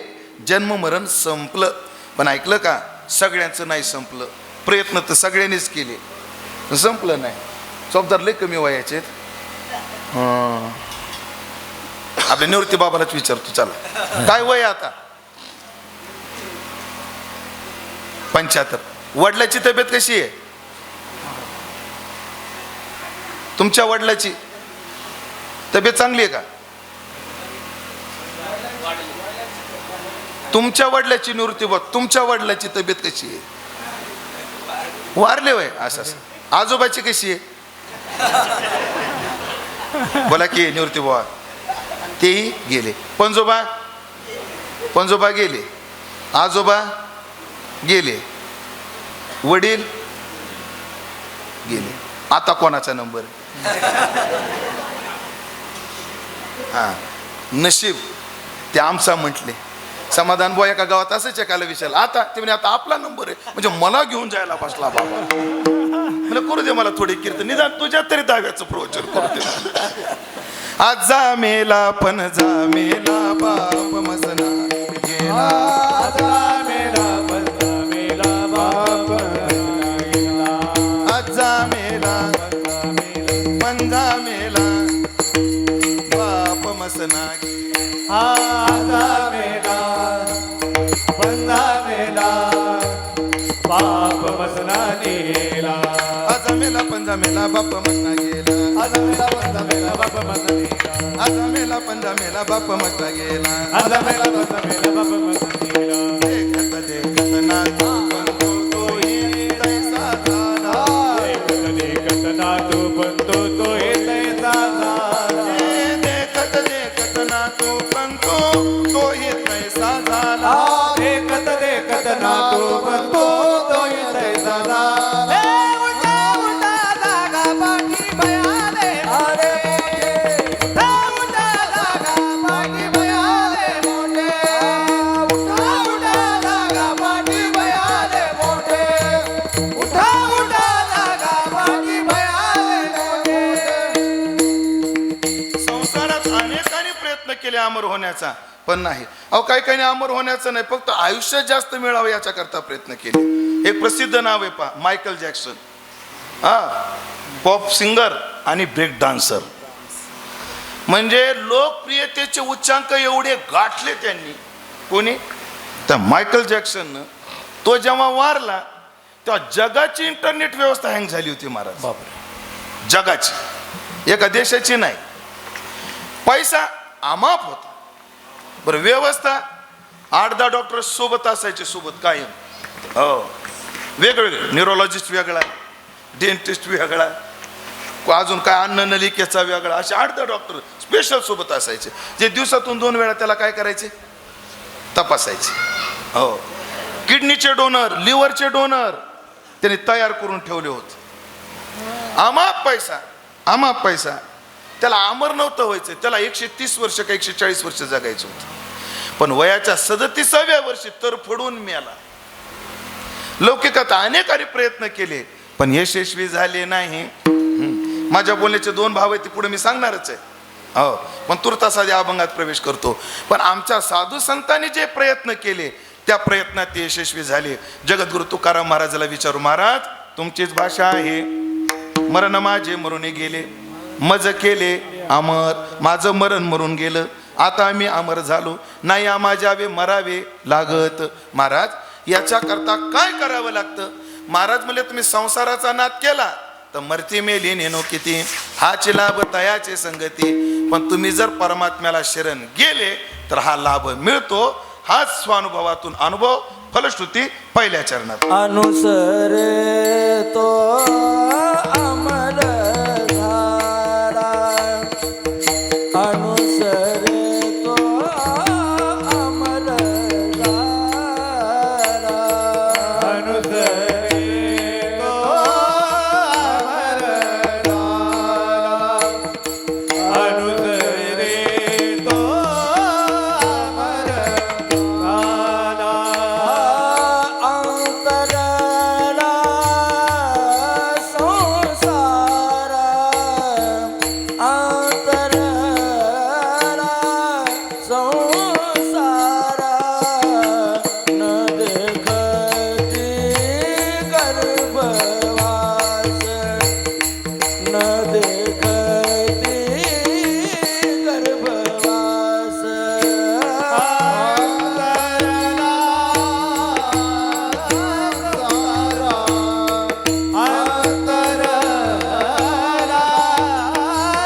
[SPEAKER 1] जन्म मरण संपलं. पण ऐकलं का? सगळ्यांचं नाही संपलं. प्रयत्न तर सगळ्यांनीच केले, संपलं नाही. चौबदार लय कमी वयाचे. आपल्या निवृत्ती बाबालाच विचारतो, चला काय वय आता? 75. वडिलाची तब्येत कशी आहे? तुमच्या वडिलाची तब्येत चांगली आहे का? तुमच्या वडिलाची निवृत्ती बघ, तुमच्या वडिलाची तब्येत कशी आहे? वारले वय असं. आजोबाची कशी आहे? बोला की निवृत्ती बुवा. तेही गेले. पंजोबा, पंजोबा गेले, आजोबा गेले, वडील गेले. आता कोणाचा नंबर? हा, नशीब ते आमचा म्हटले. समाधान बुवा एका गावात असंच एकाला विचारलं, आता ते म्हणे आता आपला नंबर आहे. म्हणजे मला घेऊन जायला बसला बाबा. मला करू दे, मला थोडी कीर्तन, निदान तुझ्या तरी दाव्याचं प्रवचन करू दे. आज जा मेला पण जा मेला बाप मसना गेला.
[SPEAKER 2] आज जा मेला पण जा मेला बाप गेला.
[SPEAKER 1] आज जा मेला पण जा मेला बाप मसना गेला.
[SPEAKER 2] आज जा मेला पण जा मेला बाप मसना गेला.
[SPEAKER 1] आज मेला पण जा मेला बाप मसना गेला.
[SPEAKER 2] आज मेला पण जा मेला बाप मसना गेला.
[SPEAKER 1] आज मेला पण जा मेला बाप मसना गेला.
[SPEAKER 2] आज मेला पण जा मेला बाप मसना गेला.
[SPEAKER 1] देखत देखत ना तो पण तोही तैसा झाला.
[SPEAKER 2] देखत देखत ना तू पण तो तैसा झाला.
[SPEAKER 1] देखत देखत ना तो पण तोही तैसा झाला.
[SPEAKER 2] देखत देखत ना तू पण तोही तैसा झाला.
[SPEAKER 1] अमर होण्याचा, पण नाही. अहो काही काही अमर होण्याचं नाही, फक्त आयुष्य जास्त मिळावं याच्या करता प्रयत्न केले. एक प्रसिद्ध नाव आहे पहा, मायकल जॅक्सन. पॉप सिंगर आणि ब्रेक डान्सर. म्हणजे लोकप्रियतेचे उच्चांक एवढे गाठले त्यांनी. कोणी? तर मायकल जॅक्सन. तो जेव्हा वारला तेव्हा जगाची इंटरनेट व्यवस्था हँग झाली होती महाराज.
[SPEAKER 2] बापरे.
[SPEAKER 1] जगाची, एका देशाची नाही. पैसा अमाप होता. बरं, व्यवस्था 8-10 डॉक्टर सोबत असायचे, सोबत कायम. हो, वेगवेगळे. न्यूरोलॉजिस्ट वेगळा, डेंटिस्ट वेगळा, अजून काय अन्न नलिकेचा वेगळा, असे 8-10 डॉक्टर स्पेशल सोबत असायचे, जे दिवसातून 2 वेळा त्याला काय करायचे? तपासायचे. हो, किडनीचे डोनर, लिव्हरचे डोनर त्यांनी तयार करून ठेवले होते. अमाप पैसा. त्याला अमर नव्हतं व्हायचं, त्याला 130 वर्ष का 140 वर्ष जगायचं होतं. पण वयाच्या 37व्या वर्षी तरफडून मेला. लौकिकात अनेक प्रयत्न केले पण यशस्वी झाले नाही. माझ्या बोलण्याचे 2 भाव आहेत, ते पुढे मी सांगणारच आहे. हो, पण तुर्तास आधी अभंगात प्रवेश करतो. पण आमच्या साधू संतांनी जे प्रयत्न केले त्या प्रयत्नात ते यशस्वी झाले. जगद्गुरु तुकाराम महाराजाला विचारू, महाराज तुमचीच भाषा आहे, मरण माझे मरून गेले, मज केले अमर, माझं मरण मरून गेलं, आता आम्ही अमर झालो, नाही आम्हाजावे मरावे लागत. महाराज याच्या करता काय करावं लागतं? महाराज म्हणले, तुम्ही संसाराचा नाद केला तर मरती मेली नेनो किती, हाची लाभ तयाचे संगती. पण तुम्ही जर परमात्म्याला शरण गेले तर हा लाभ मिळतो. हाच स्वानुभवातून अनुभव. फलश्रुती पहिल्या चरणात.
[SPEAKER 2] अनुसरे तो अमर धारा, अनुसरे तो अमर धारा, अनुसरे तो अमर धारा, अनुसरे तो अमर धारा. अंतरला संसारा, अंतरला संसारा, न देखती गर्भवास, न देखती गर्भवास. अंतरला संसारा, अंतरला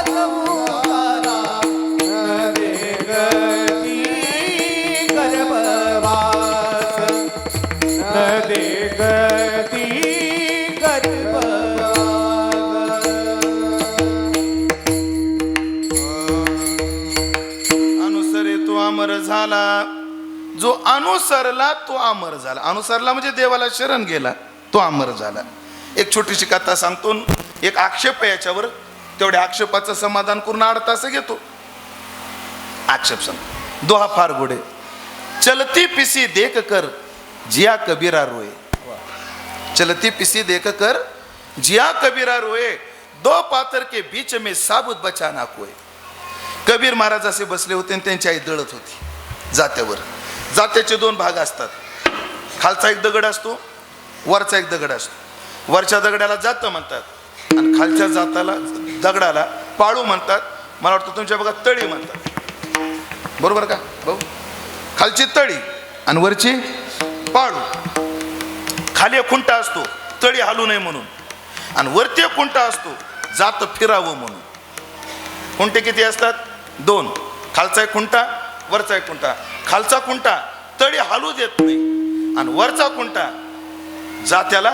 [SPEAKER 2] संसारा, न देखती गर्भवास, न देखती गर्भवास.
[SPEAKER 1] अनुसरे तो अमर झाला. जो अनुसरला तो अमर झाला. अनुसरला म्हणजे देवाला शरण गेला, तो अमर झाला. एक छोटीशी कथा सांगतो. एक आक्षेप आहे याच्यावर, तेवढ्या आक्षेपाचं समाधान करून 8 तास घेतो. आक्षेप सांग. दोहा फार गोडे. चलती पिसी देख कर जिया कबीरा रोए. चलती पिसी देख कर जिया कबीरा रोए, 2 पातर के बीच में साबुत बचा ना कोय. कबीर महाराज असे बसले होते आणि त्यांची आई दळत होती जात्यावर. जात्याचे 2 भाग असतात. खालचा एक दगड असतो, वरचा एक दगड असतो. वरच्या दगडाला जातं म्हणतात आणि खालच्या जाताला दगडाला पाळू म्हणतात. मला वाटतं तुमच्या बघा तळी म्हणतात, बरोबर का भाऊ? खालची तळी आणि वरची पाळू. खाली एक खुंटा असतो तळी हालू नये म्हणून, आणि वरती एक खुंटा असतो जात फिरावं म्हणून. खुंटे किती असतात? 2. खालचा एक खुंटा, वरचा एक खुंटा. खालचा खुंटा तळी हालू देत नाही आणि वरचा खुंटा जात्याला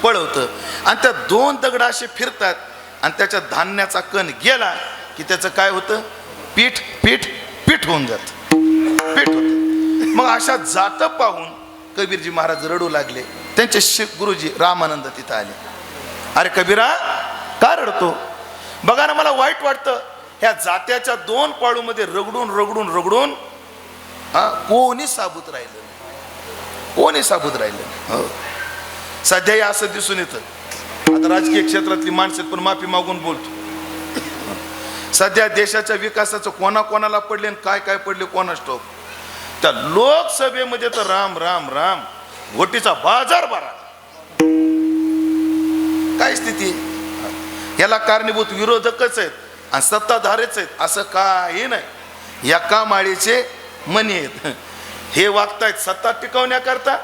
[SPEAKER 1] पळवतं. आणि त्या 2 दगड असे फिरतात आणि त्याच्या धान्याचा कण गेला की त्याचं काय होतं? पीठ पीठ पीठ होऊन जात, पीठ होतं. मग अशा जात पाहून कबीरजी महाराज रडू लागले. त्यांचे गुरुजी रामानंद तिथं आले. अरे कबीरा का रडतो? बघा ना, मला वाईट वाटतं. ह्या जात्याच्या 2 पाळूमध्ये रगडून रगडून रगडून कोणी साबूत राहिलं, कोणी साबूत राहिलं. हो, सध्याही असं दिसून येतं. आता राजकीय क्षेत्रातली माणसं पण माफी मागून बोलतो. सध्या देशाच्या विकासाचं कोणाकोणाला पडले आणि काय काय पडले कोणास ठाऊक. त्या लोकसभेमध्ये तर राम राम राम घोटीचा बाजार भरा. काय स्थिती? याला कारणीभूत विरोधकच आहेत आणि सत्ताधारेच आहेत, असं काही नाही. एका माळीचे मणी आहेत. हे वागतायत सत्ता टिकवण्याकरता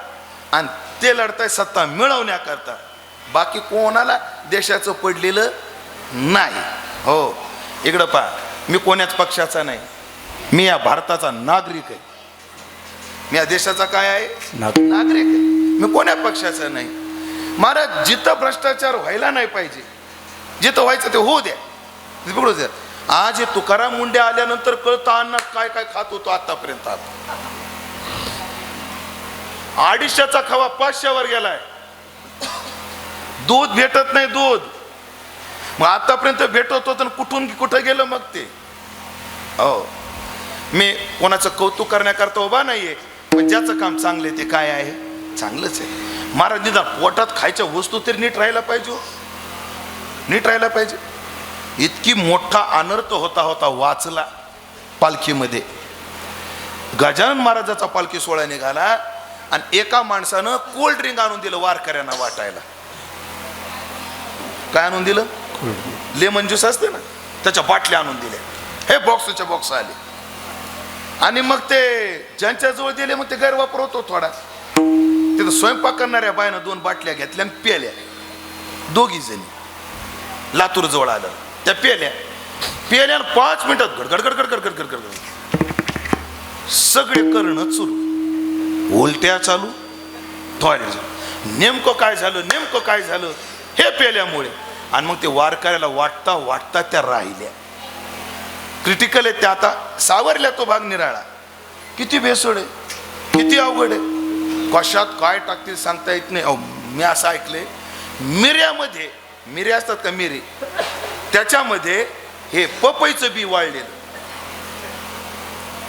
[SPEAKER 1] आणि ते लढतायत सत्ता मिळवण्याकरता. बाकी कोणाला देशाचं पडलेलं नाही. हो, इकडं पहा, मी कोण्याच पक्षाचा नाही, मी या भारताचा नागरिक आहे. मी या देशाचा काय आहे? नागरिक आहे. मी कोण्या पक्षाचा नाही. महाराज, जिथं भ्रष्टाचार व्हायला नाही पाहिजे, जिथं व्हायचं ते होऊ द्या, बिघडू द्या. आज हे तुकाराम मुंडे आल्यानंतर कळतं अन्नात काय काय खात होतो आतापर्यंत. 250चा खवा 500वर गेलाय. दूध भेटत नाही दूध. मग आतापर्यंत भेटत होतं कुठून कुठं गेलं मग ते. हो, मी कोणाचं कौतुक करण्याकरता उभा नाहीये, पण ज्याचं काम चांगलं ते काय आहे चांगलंच आहे. महाराज निदान पोटात खायच्या वस्तू तरी नीट राहायला पाहिजे, नीट राहायला पाहिजे. इतकी मोठा अनर्थ होता होता वाचला पालखीमध्ये. गजानन महाराजाचा पालखी सोहळा निघाला आणि एका माणसानं कोल्ड ड्रिंक आणून दिलं वारकऱ्यांना वाटायला. काय आणून दिलं? लेमन ज्यूस असते ना, त्याच्या बाटल्या आणून दिल्या. हे बॉक्सच्या बॉक्स आले आणि मग ते ज्यांच्या जवळ दिले मग ते गैरवापर होतो थोडा. तिथं स्वयंपाक करणाऱ्या बायनं 2 बाटल्या घेतल्या आणि प्याल्या. 2 जणी लातूर जवळ आलं, त्या प्याल्या 5 मिनिटात गडगड गडगड गडगड गडगड गडगड सगळे करणं सुरू, उलट्या चालू, टॉयलेट. नेमकं काय झालं हे प्याल्यामुळे. आणि मग ते वारकऱ्याला वाटता वाटता त्या राहिल्या. क्रिटिकल आहे त्या. आता सावरल्या तो भाग निराळा. किती बेसोड आहे, किती अवघड आहे. कशात काय टाकतील सांगता येत नाही. मी असं ऐकलंय मिऱ्यामध्ये, मिरे असतात का मिरे, त्याच्यामध्ये हे पपईचं बी वाळलेलं.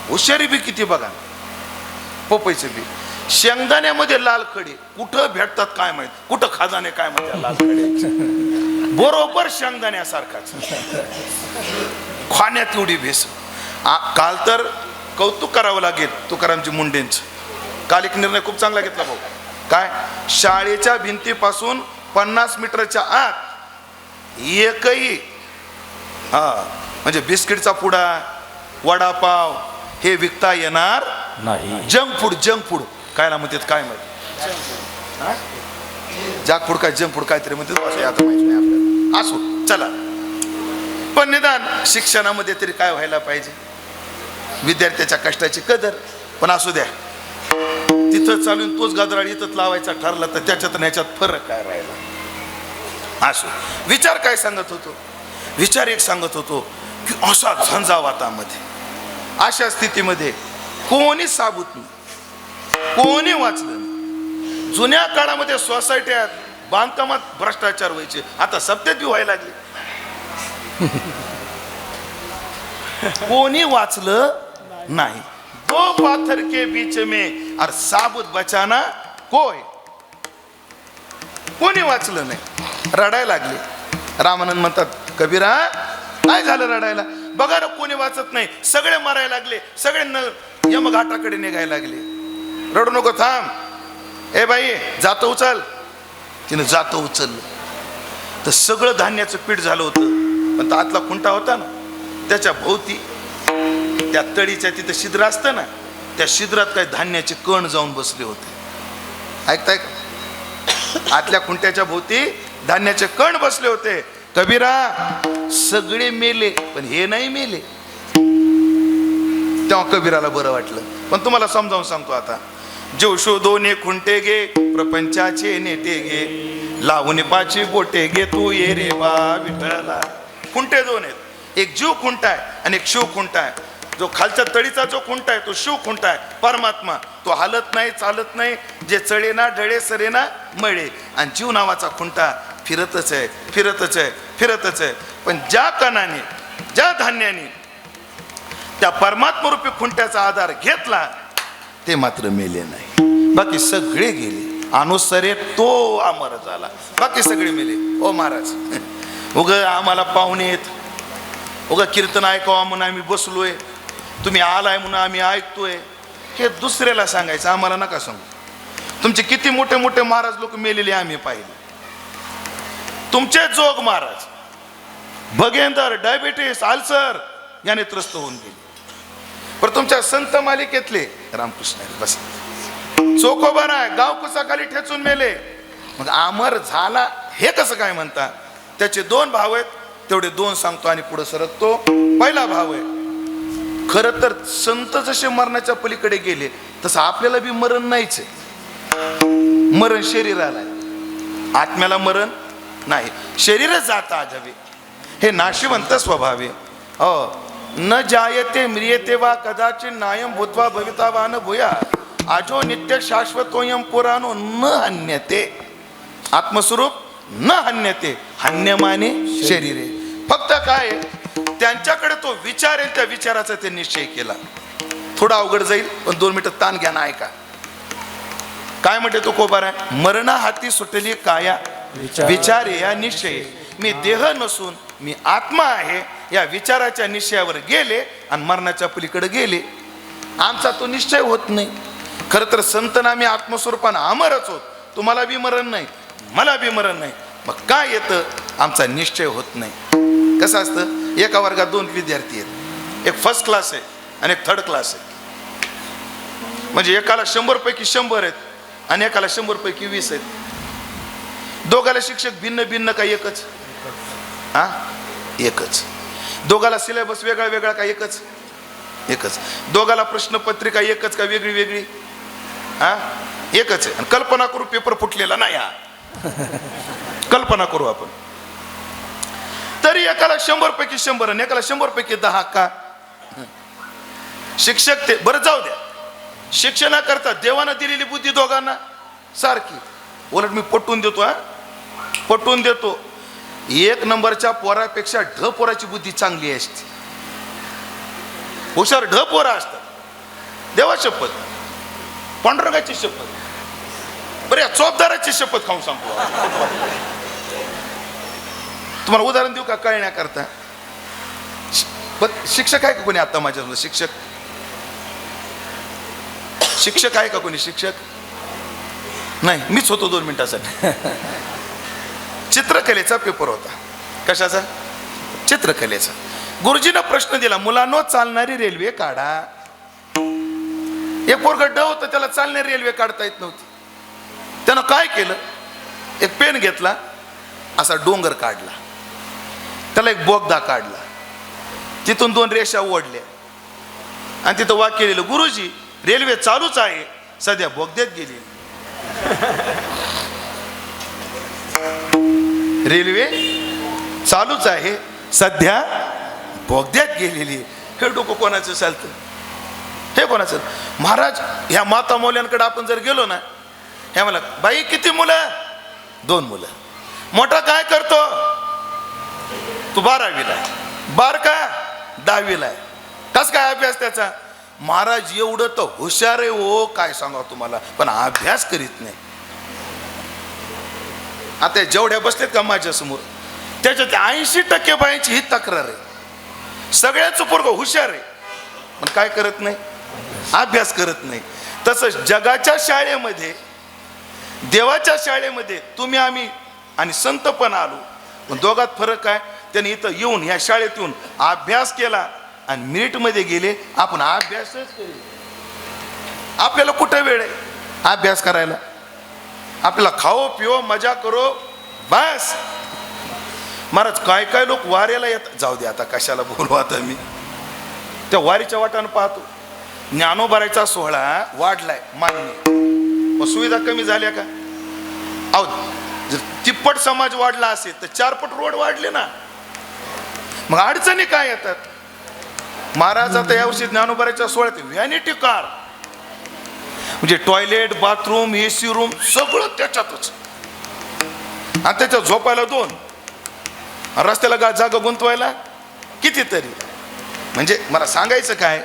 [SPEAKER 1] हुशारी बी किती बघा. पपईचं बी. शेंगदाण्यामध्ये लाल खडे कुठं भेटतात काय माहित, कुठं खजाने काय माहिती. लाल खडे बरोबर शेंगदाण्यासारखाच. खाण्यात एवढी भेस. काल तर कौतुक करावं लागेल तुकारामजी मुंडेंचं. काल एक निर्णय खूप चांगला घेतला भाऊ. काय? शाळेच्या भिंतीपासून 50 मीटरच्या आत एकही म्हणजे बिस्किटचा पुडा, वडापाव हे विकता येणार नाही. जंक फूड काय ना म्हणतात, काय माहिती जंक फूड काय जंक फूड काहीतरी म्हणतात, आता माहिती नाही आपल्याला. असो चला, पण निदान शिक्षणामध्ये तरी काय व्हायला पाहिजे, विद्यार्थ्याच्या कष्टाची कदर. पण असू द्या, तिथं चालून तोच गाजराड इथं लावायचा ठरला तर त्याच्यात आणि ह्याच्यात फरक काय राहिला. असो, विचार काय सांगत होतो? विचार एक सांगत होतो की अशा झंझावातामध्ये, अशा स्थितीमध्ये कोणी साबूत नाही, कोणी वाचलं नाही. जुन्या काळामध्ये सोसायट्यात बांधकामात भ्रष्टाचार व्हायचे, आता सत्तेत बी व्हायला लागले. कोणी वाचलं नाही. 2 पाथर के बीच में और साबुत बचाना कोई. कोणी वाचलं नाही. रडायला लागले. रामानंद म्हणतात, कबीरा काय झालं रडायला? बघा ना, कोणी वाचत नाही, सगळे मरायला लागले, सगळे यमघाटाकडे निघायला लागले. रडू नको, थांब. ए बाई, जातं उचल. तिने जातं उचललं तर सगळं धान्याचं पीठ झालं होतं. पण आतला खुंटा होता ना, त्याच्या भोवती त्या तळीच्या तिथं छिद्र असतं ना, त्या छिद्रात काही धान्याचे कण जाऊन बसले होते. ऐकताय का? आतल्या खुंट्याच्या भोवती धान्याचे कण बसले होते. कबीरा सगळे मेले पण हे नाही मेले. तेव्हा कबीराला बरं वाटलं. पण तुम्हाला समजावून सांगतो आता. जोशो 2 खुंटे गे प्रपंचाचे नेटे गे, लावून 5 बोटे गे तू ये रे बा विठ्ठला. खुंटे 2 आहेत. एक जीव खुंटा आहे आणि एक शिव खुंटा आहे. जो खालच्या तळीचा जो खुंटा आहे तो शिव खुंटा आहे, परमात्मा. तो हालत नाही, चालत नाही, जे चढे ना ढळे सरे ना मळे. आणि जीव नावाचा खुंटा फिरतच आहे, फिरतच आहे, फिरतच आहे. पण ज्या कणाने, ज्या धान्याने त्या परमात्मा रूपी खुंट्याचा आधार घेतला ते मात्र मेले नाही. बाकी सगळे गेले. अनुसरे तो अमर झाला, बाकी सगळे मेले. ओ महाराज, उग आम्हाला पाहुणे आहेत, उगा कीर्तन ऐकावं म्हणून आम्ही बसलोय, तुम्ही आलाय म्हणून आम्ही ऐकतोय, हे दुसऱ्याला सांगायचं, आम्हाला नका सांगू. तुमचे किती मोठे मोठे महाराज लोक मेलेले आम्ही पाहिले. तुमचे जोग महाराज भगेंदर, डायबिटीस, अल्सर याने त्रस्त होऊन गेले. पण तुमच्या संत मालिकेतले रामकृष्ण बस चोखोबारा गाव कुसाखाली ठेचून मेले. मग अमर झाला हे कसं काय म्हणता? त्याचे 2 भाव आहेत, तेवढे 2 सांगतो आणि पुढे सरकतो. पहिला भाव आहे, खरं तर संत जसे मरणाच्या पलीकडे गेले तसं आपल्याला बी मरण नाहीच आहे. मरण शरीराला आहे, आत्म्याला मरण नाही. शरीरच जाता आजावे, हे नाशिवंत स्वभावे. न जायते म्रियते वा कदाचित नायम भूत्वा भविता वा न भूया. अजो नित्य शाश्वतोयम पुराणो न हन्यते. आत्मस्वरूप न हन्यते, हन्यमाने शरीरे. फक्त काय त्यांच्याकडे तो विचार आहे, त्या विचाराचा ते निश्चय केला. थोडा अवघड जाईल पण 2 मिनिटं ताण घ्या ना, ऐका काय म्हणते तो कोबार आहे. मरणा हाती सुटली काया विचारे या निश्चय. मी देह नसून मी आत्मा आहे या विचाराच्या निश्चयावर गेले आणि मरणाच्या पलीकडे गेले. आमचा तो निश्चय होत नाही. खरं तर संतन आम्ही आत्मस्वरूपानं अमरच होत. तुम्हाला बी मरण नाही, मला बी मरण नाही. मग काय येतं, आमचा निश्चय होत नाही. कसं असतं, एका वर्गात 2 विद्यार्थी आहेत, एक फर्स्ट क्लास आहे आणि एक थर्ड क्लास आहे. म्हणजे एकाला 100 पैकी 100 आहेत आणि एकाला 100 पैकी 20 आहेत. दोघाला शिक्षक भिन्न भिन्न का एकच? हा, एकच. दोघाला सिलेबस वेगळा वेगळा का एकच? एकच. दोघाला प्रश्नपत्रिका एकच का वेगळी वेगळी? हा, एकच आहे. आणि कल्पना करू पेपर फुटलेला नाही हा, कल्पना करू आपण. तरी एकाला 100 पैकी 100 आणि एकाला 100 पैकी 10 का? शिक्षक ते बरं जाऊ द्या, शिक्षणाकरता देवानं दिलेली बुद्धी दोघांना सारखी. उलट मी पटवून देतो, हा पटवून देतो. 1 नंबरच्या पोरापेक्षा ढ पोराची बुद्धी चांगली असते. हुशार ढ पोरा असतात. देवा शपथ, पांडुरंगाची शपथ, बरं या चोपदाराची शपथ खाऊन सांगतो. तुम्हाला उदाहरण देऊ का कळण्याकरता? शिक्षक आहे का कोणी आता माझ्यासमोर? शिक्षक आहे का कोणी? शिक्षक नाही, मीच होतो 2 मिनिटासाठी. चित्रकलेचा पेपर होता. कशाचा? चित्रकलेचा. गुरुजीनं प्रश्न दिला, मुलांनो चालणारी रेल्वे काढा. एक पोरगं ड होतं, त्याला चालणारी रेल्वे काढता येत नव्हती. त्यानं काय केलं, एक पेन घेतला, असा डोंगर काढला, त्याला एक बोगदा काढला, तिथून 2 रेषा ओढल्या आणि तिथं वाक्य लिहिलं, गुरुजी रेल्वे चालूच आहे, सध्या बोगद्यात गेली. रेल्वे चालूच आहे, सध्या बोगद्यात गेलेली. हे डोकं कोणाचं चालतं? हे कोणाचं? महाराज ह्या माता मौल्यांकडे आपण जर गेलो ना, ह्या मला, बाई किती मुलं? 2 मुलं. मोठा काय करतो? तू 12वीला आहे. बारका 10वीला आहे. कस काय अभ्यास त्याचा? महाराज एवढं तर हुशार आहे हो, काय सांगा तुम्हाला, पण अभ्यास करीत नाही. आता जेवढ्या बसलेत का माझ्या समोर, त्याच्यात 80% बाईंची ही तक्रार आहे. सगळ्यांचं पोरगं हुशार आहे पण काय करत नाही? अभ्यास करत नाही. तसंच जगाच्या शाळेमध्ये, देवाच्या शाळेमध्ये तुम्ही आम्ही आणि संत पण आलो, पण दोघात फरक आहे. त्यांनी इथं येऊन ह्या शाळेत येऊन अभ्यास केला आणि मिनिटमध्ये गेले. आपण अभ्यासच केले. आपल्याला कुठं वेळ आहे अभ्यास करायला? आपल्याला खाओ पिओ मजा करो बस. महाराज काय काय लोक वाऱ्याला येतात. जाऊ दे आता, कशाला बोलू आता मी. त्या वारीच्या वाटानं पाहतो, ज्ञानोबारायचा सोहळा वाढलाय मान्य, मग सुविधा कमी झाल्या का? अहो जर 3पट समाज वाढला असेल तर 4पट रोड वाढले ना. मग अडचणी काय येतात? महाराज आता यावर्षी ज्ञानोबारायच्या सोहळ्यात व्हॅनिटी कार, म्हणजे टॉयलेट बाथरूम AC रूम सगळं त्याच्यातच, आणि त्याच्यात झोपायला 2, रस्त्याला जागा गुंतवायला कितीतरी. म्हणजे मला सांगायचं काय,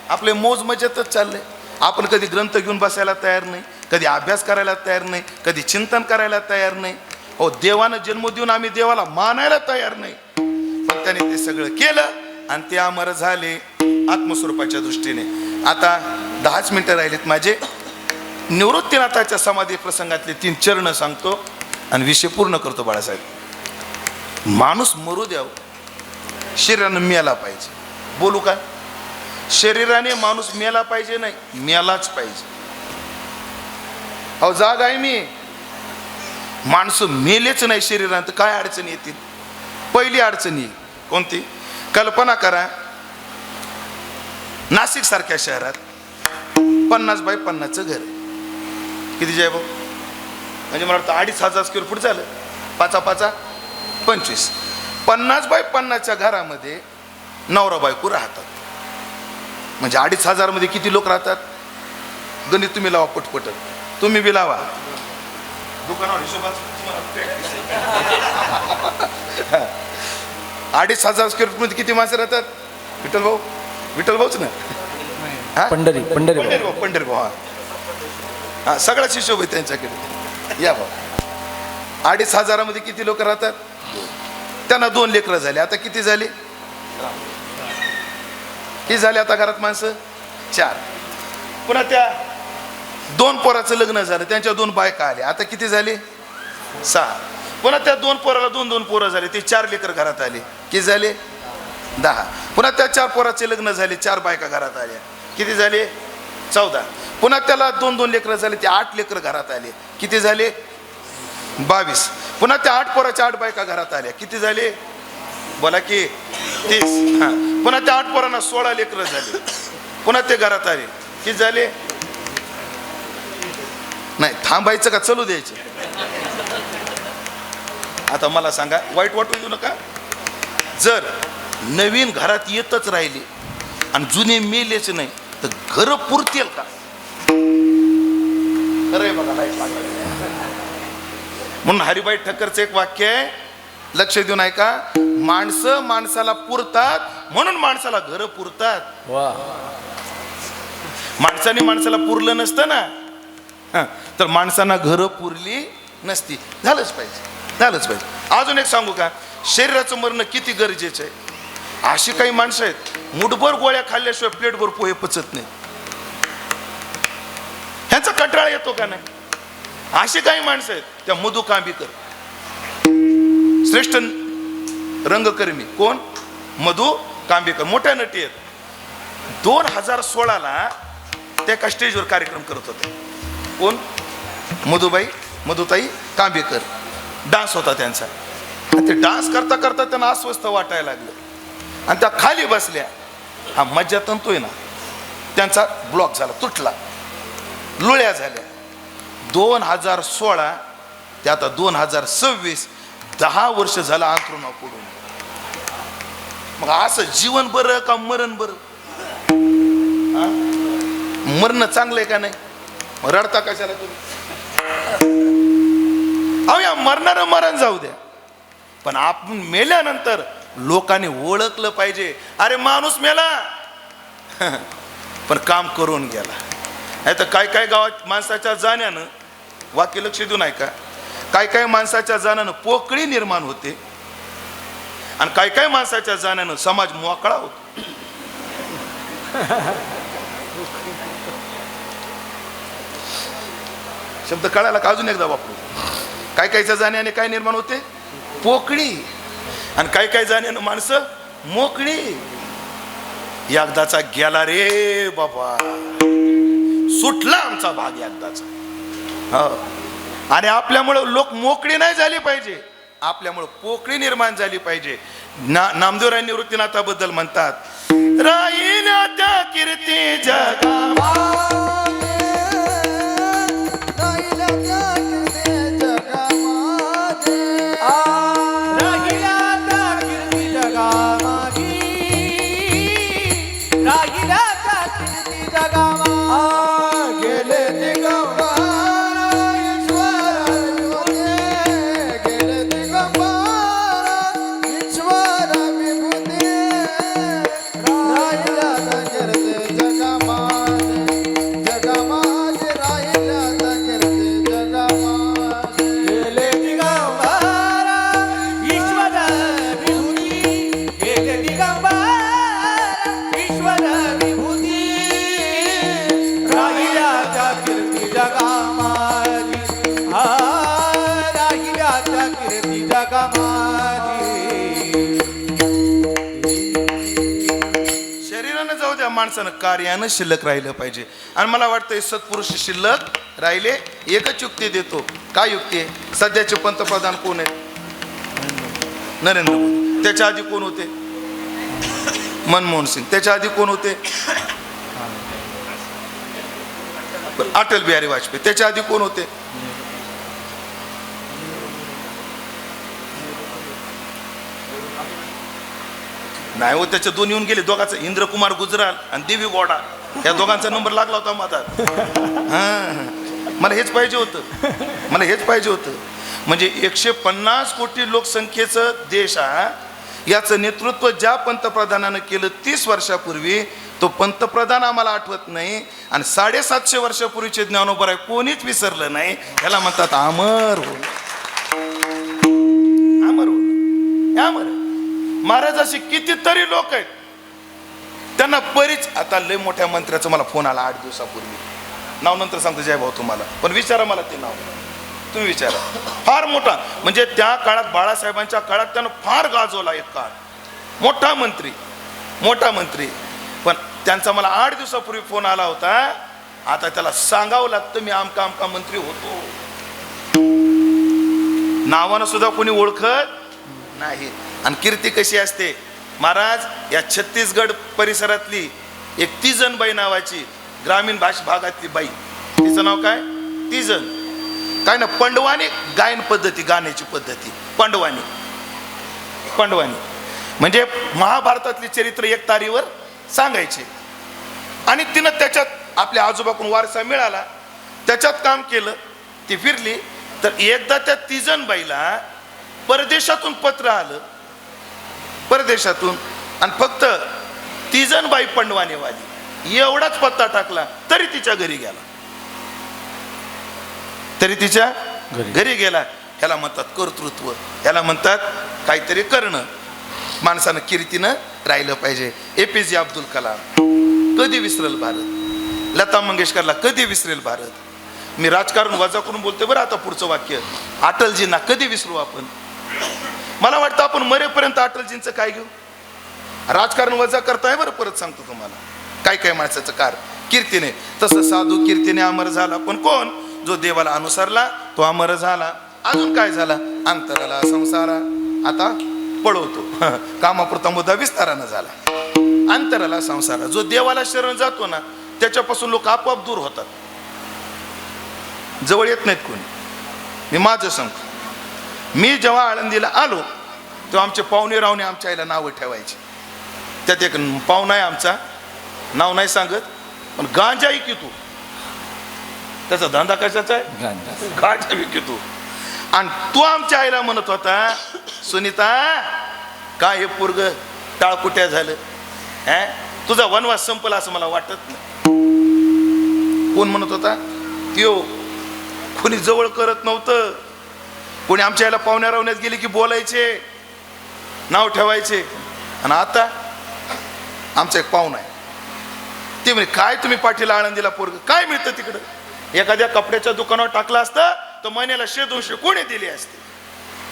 [SPEAKER 1] आपले मोज मजेतच चालले. आपण कधी ग्रंथ घेऊन बसायला तयार नाही, कधी अभ्यास करायला तयार नाही, कधी चिंतन करायला तयार नाही. हो, देवानं जन्म देऊन आम्ही देवाला मानायला तयार नाही. पण त्याने ते सगळं केलं आणि ते अमर झाले आत्मस्वरूपाच्या दृष्टीने. आता 10च मिनिटं राहिलेत माझे. निवृत्तीनाथाच्या समाधी प्रसंगातले 3 चरण सांगतो आणि विषय पूर्ण करतो. बाळासाहेब, माणूस मरू द्याव, शरीरानं मेला पाहिजे. बोलू का? शरीराने माणूस मेला पाहिजे नाही, मेलाच पाहिजे. अहो जाग आहे मी, माणसं मेलेच नाही शरीरात, काय अडचणी येतील? पहिली अडचण येईल कोणती? कल्पना करा, नाशिक सारख्या शहरात 50 बाय 50चं घर. किती जाय भाऊ? म्हणजे मला वाटतं 2,500 स्क्वेअर फूट झालं. 5 25. 50 बाय 50च्या घरामध्ये नवरा बायको राहतात. म्हणजे 2,500 मध्ये किती लोक राहतात? गणित तुम्ही लावा पटपट, तुम्ही बी लावा. दुकानावर हिशोबात 2,500 स्क्वेअर फूट मध्ये किती माणसं राहतात? विठ्ठल भाऊच ना, हा?
[SPEAKER 3] पंढरी
[SPEAKER 1] पंढरी भाऊ, हा सगळाच हिशोब आहे त्यांच्याकडे. या भाऊ, 2,500 मध्ये किती लोक राहतात? त्यांना 2 लेकरं झाले. आता किती झाले? किती झाले आता घरात माणसं? 4. पुन्हा त्या 2 पोराचं लग्न झालं, त्यांच्या 2 बायका आल्या. आता किती झाले? 6. पुन्हा त्या 2 पोराला 2 पोरं झाले, ते 4 लेकर घरात आले. किती झाले? 10. पुन्हा त्या 4 पोराचे लग्न झाले, 4 बायका घरात आल्या. किती झाले? 14. पुन्हा त्याला 2 लेकरं झाले, ते 8 लेकर घरात आले. किती झाले? 22. पुन्हा त्या 8 पोराच्या 8 बायका घरात आल्या. किती झाले? बोला की 30. हा. पुन्हा त्या 8 पोरांना 16 लेकरं झाले. पुन्हा ते घरात आले. किती झाले? नाही, थांबायचं का चालू द्यायचं? आता मला सांगा, वाईट वाटू देऊ नका. जर नवीन घरात येतच राहिले आणि जुने मेलेच नाही तर घर पुरतील का? खरंय बघा. म्हणून हरिभाई ठक्करचं एक वाक्य आहे, लक्ष देऊन ऐका. माणसं माणसाला पुरतात म्हणून माणसाला घर पुरतात.
[SPEAKER 3] वा.
[SPEAKER 1] माणसाने माणसाला पुरलं नसतं ना, तर माणसांना घरं पुरली नसती. झालंच पाहिजे. अजून एक सांगू का, शरीराचं मरण किती गरजेचं आहे. अशी काही माणसं आहेत, मुठभर गोळ्या खाल्ल्याशिवाय प्लेटभर पोहे पचत नाही. ह्यांचा कंटाळा येतो का नाही? अशी काही माणसं आहेत. त्या मधु कांबीकर, श्रेष्ठ रंगकर्मी. कोण? मधु कांबीकर, मोठ्या नटी आहेत. 2016ला त्या एका स्टेजवर कार्यक्रम करत होते. कोण? मधुताई कांबीकर. डान्स होता त्यांचा. आणि ते डान्स करता करता त्यांना अस्वस्थ वाटायला लागलं आणि त्या खाली बसल्या. हा मज्जातंतू आहे ना, त्यांचा ब्लॉक झाला, तुटला, लुळ्या झाल्या. 2016 ते आता 2026, 10 वर्ष झालं अंथरुणावर पडून. मग असं जीवन बरं का मरण बरं? मरण चांगलंय का नाही? रडता कशाला तुम्ही? अहो, या मरणारं मरण जाऊ द्या, पण आपण मेल्यानंतर लोकांनी ओळखलं पाहिजे, अरे माणूस मेला पण काम करून गेला. नाही तर काय गावात माणसाच्या जाण्यानं, वाक्य लक्ष देऊन ऐका, काय माणसाच्या जाण्यानं पोकळी निर्माण होते आणि काय माणसाच्या जाण्यानं समाज मोकळा होतो. शब्द कळाला का? अजून एकदा वापरू. कायच्या जाण्याने काय निर्माण होते? पोकळी. आणि काय जाण्यानं माणसं मोकळी. एकदाचा गेला रे बाबा, सुटला आमचा भाग एकदाचा. हो. आणि आपल्यामुळं लोक मोकळी नाही झाली पाहिजे, आपल्यामुळं पोकळी निर्माण झाली पाहिजे. नामदेवराय निवृत्तीनाथाबद्दल म्हणतात, राहिल्या त्या कीर्ती जगा शरीरानं जाऊ द्या, माणसानं कार्यानं शिल्लक राहिलं पाहिजे. आणि मला वाटतं सत्पुरुष शिल्लक राहिले. एकच युक्ती देतो. काय युक्ती आहे? सध्याचे पंतप्रधान कोण आहेत? नरेंद्र मोदी. त्याच्या आधी कोण होते? मनमोहन सिंग. त्याच्या आधी कोण होते? अटल बिहारी वाजपेयी. त्याच्या आधी कोण होते? नाही हो, त्याचे 2 येऊन गेले दोघांचं, इंद्रकुमार गुजराल आणि देवी गौडा. या दोघांचा नंबर लागला होता माझा. मला हेच पाहिजे होतं. म्हणजे 150 कोटी लोकसंख्येचं देश हा, याचं नेतृत्व ज्या पंतप्रधानानं केलं 30 वर्षापूर्वी, तो पंतप्रधान आम्हाला आठवत नाही. आणि 750 वर्षापूर्वीचे ज्ञानोबा आहे कोणीच विसरलं नाही. याला म्हणतात अमर होऊन. महाराज असे कितीतरी लोक आहेत, त्यांना आता लय मोठ्या मंत्र्याचा मला फोन आला 8 दिवसापूर्वी. नाव नंतर सांगतो जय भाऊ तुम्हाला, पण विचारा मला ते नाव, तुम्ही विचारा. फार मोठा, म्हणजे त्या काळात बाळासाहेबांच्या काळात त्यानं फार गाजवला एक काळ. मोठा मंत्री. पण त्यांचा मला 8 दिवसापूर्वी फोन आला होता. आता त्याला सांगावं लागतं मी आमका मंत्री होतो. नावानं सुद्धा कोणी ओळखत नाही. आणि कीर्ती कशी असते महाराज, या छत्तीसगड परिसरातली एक तीजन बाई नावाची ग्रामीण भागातली बाई, तिचं नाव काय, तीजन काय ना, पंडवानी गायन पद्धती, गाण्याची पद्धती, पंडवानी म्हणजे महाभारतातली चरित्र एक तारीवर सांगायचे. आणि तिनं त्याच्यात आपल्या आजोबाकडून वारसा मिळाला, त्याच्यात काम केलं, ती फिरली. तर एकदा त्या तीजन बाईला परदेशातून पत्र आलं, परदेशातून, आणि फक्त तीजन बाई पंडवानेवाली एवढाच पत्ता टाकला, तरी तिच्या घरी गेला. ह्याला म्हणतात कर्तृत्व, ह्याला म्हणतात काहीतरी करणं. माणसानं कीर्तीनं राहिलं पाहिजे. APJ अब्दुल कलाम कधी विसरेल भारत, लता मंगेशकरला कधी विसरेल भारत. मी राजकारण वजा करून बोलते बरं. आता पुढचं वाक्य, अटलजींना कधी विसरू आपण. मला वाटतं आपण मरेपर्यंत अटलजींचं काय घेऊ. राजकारण वजा करताय बरं. परत सांगतो तुम्हाला काय माणसाचं कीर्तीने. तसं साधू कीर्तीने अमर झाला, पण कोण, जो देवाला अनुसरला तो अमर झाला. अजून काय झाला, अंतराला संसारा, आता पळवतो. कामापुरता मुद्दा विस्तारानं झाला. अंतराला संसारा, जो देवाला शरण जातो ना, त्याच्यापासून लोक आपोआप दूर होतात, जवळ येत नाहीत कोणी. मी माझं सांगतो, मी जेव्हा आळंदीला आलो तेव्हा आमचे पाहुणे रावणे आमच्या आईला नावं ठेवायचे. त्यात एक पाहुणा आहे आमचा, नाव नाही सांगत, पण गांजा विकितो. त्याचा धंदा कशाचा आहे, गांजा विकितो. आणि तो आमच्या आईला म्हणत होता, सुनीता काय हे पोरग टाळकुट्या झालं, तुझा वनवास संपला असं मला वाटत नाही. कोण म्हणत होता, त्यो कोणी जवळ करत नव्हतं. कोणी आमच्या आईला पाहुण्या रावण्यात गेली की बोलायचे, नाव ठेवायचे. आणि आता आमचा एक पाहुणा आहे, ते म्हणे काय तुम्ही पाठीला आळंदीला पोरग, काय मिळतं तिकडं. एखाद्या कपड्याच्या दुकानावर टाकलं असतं तर महिन्याला 100-200 कोणी दिले असते.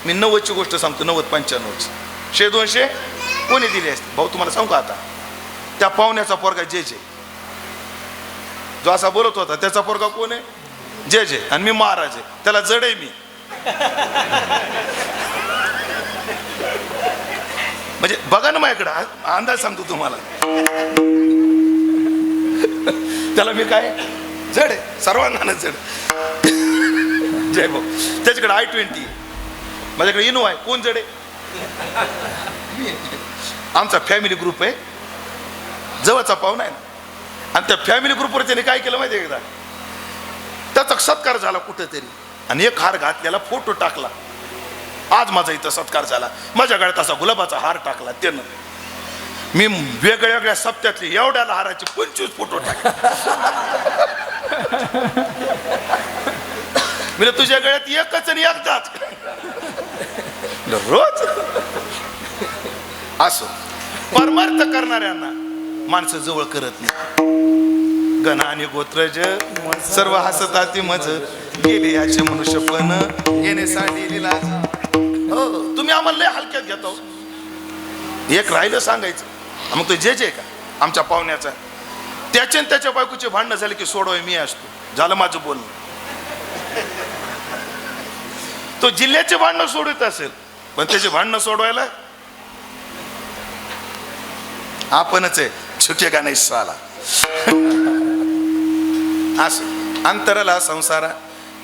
[SPEAKER 1] मी 90ची गोष्ट सांगतो, 90-95ची, 100-200 कोणी दिले असते. भाऊ तुम्हाला सांगू का, आता त्या पाहुण्याचा पोरगा जे जो असा बोलत होता, त्याचा पोरगा कोण आहे, जे आणि मी महाराज आहे, त्याला जड आहे मी. म्हणजे बघा ना माझ्याकडे अंदाज सांगतो तुम्हाला. त्याला मी काय जड आहे, सर्वांना जड. जय भाऊ, त्याच्याकडे I-20, माझ्याकडे इनोवा आहे. कोण जड आहे, आमचा फॅमिली ग्रुप आहे, जवळचा पाहुणा आहे ना. आणि त्या फॅमिली ग्रुपवर त्याने काय केलं माहिती आहे, एकदा त्याचा सत्कार झाला कुठेतरी, आणि एक हार घातलेला फोटो टाकला. आज माझा इथं सत्कार झाला, माझ्या गळ्यात असा गुलाबाचा हार टाकला त्यानं. मी वेगळ्या वेगळ्या सप्त्यातले एवढ्याला हाराचे 25 फोटो टाकले. मी तुझ्या गळ्यात एकच आणि एकदाच रोज. असो, परमार्थ करणाऱ्यांना माणसं जवळ करत नाही. गण आणि गोत्रज सर्व हसताती मज, गेले याचे मनुष्यपण येण्यासाठी लिलाज. हो, तुम्ही आम्हाला लय हलक्यात घेतो. एक राहिलं सांगायचं, मग तो जे का आमच्या पाहुण्याचा, त्याच्या आणि त्याच्या बायकोचे भांडणं झाले की सोडवाय मी असतो. झालं माझं बोलणं. तो जिल्ह्याचे भांडणं सोडत असेल, पण त्याचे भांडणं सोडवायला आपणच आहे, छुटेगा नाही साला. असं अंतराला संसारा.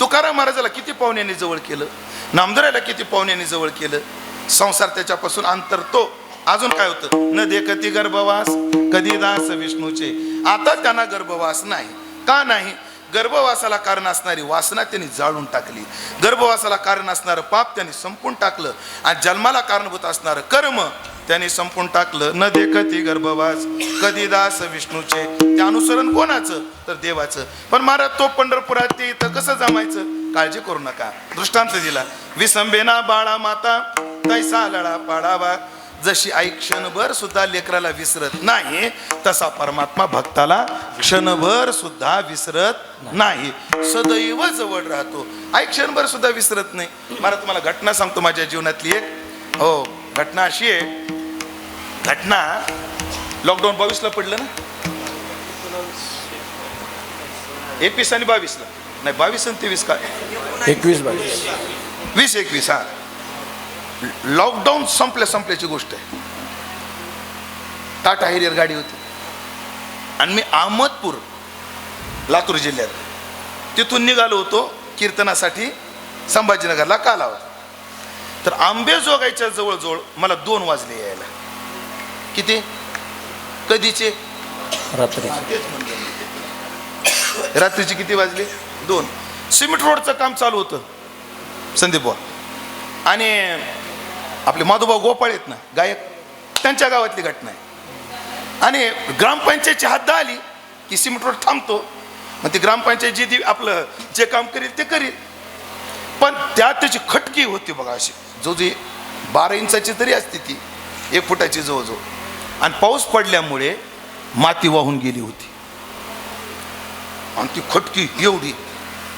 [SPEAKER 1] तुकाराम महाराजाला किती पाहुण्यांनी जवळ केलं, नामदेवाला किती पाहुण्यांनी जवळ केलं. संसार त्याच्यापासून अंतर तो, अजून काय होतं, न देखती गर्भवास कधी दास विष्णूचे. आता त्यांना गर्भवास नाही. का नाही? गर्भवासाला कारण असणारी वासना त्यांनी जाळून टाकली, गर्भवासाला कारण असणारं पाप त्यांनी संपून टाकलं, आणि जन्माला कारणभूत असणारं कर्म त्यांनी संपून टाकलं. न देखती गर्भवास कधी दास विष्णूचे. ते अनुसरण कोणाचं? तर देवाचं. पण महाराज तो पंढरपुरात ते इथं कसं जमायचं? काळजी करू नका. दृष्टांत दिला, विसंबेना बाळा माता तैसा लळा पाडावा. जशी आई क्षणभर सुद्धा लेकराला विसरत नाही, तसा परमात्मा भक्ताला क्षणभर सुद्धा विसरत नाही, सदैव जवळ राहतो. आई क्षणभर सुद्धा विसरत नाही. मला तुम्हाला घटना सांगतो माझ्या जीवनातली एक. हो, घटना अशी आहे. घटना लॉकडाऊन 22ला पडलं ना, 21 आणि 22ला नाही, 22 आणि 23 काय
[SPEAKER 2] 21-22
[SPEAKER 1] 20-21. हा, लॉकडाऊन संपल्याची गोष्ट आहे. टाटा हेरियर गाडी होती आणि मी अहमदपूर लातूर जिल्ह्यात तिथून निघालो होतो कीर्तनासाठी संभाजीनगरला कालावत. तर आंबेजोगाईच्या जवळजवळ मला 2 वाजले यायला. किती? कधीचे? रात्रीचे किती वाजले? 2. सिमेंट रोडचं काम चालू होतं संदीप बुवा, आणि आपले माधोभाऊ गोपाळ आहेत ना गायक, त्यांच्या गावातली घटना आहे. आणि ग्रामपंचायतची हद्द आली की सिमेंट रोड थांबतो. मग ती ग्रामपंचायत जी आपलं जे काम करील ते करील. पण त्यात त्याची खटकी होती बघा, अशी जो 12 इंचाची तरी असते, ती 1 फुटाची जवळजवळ. आणि पाऊस पडल्यामुळे माती वाहून गेली होती, आणि ती खटकी एवढी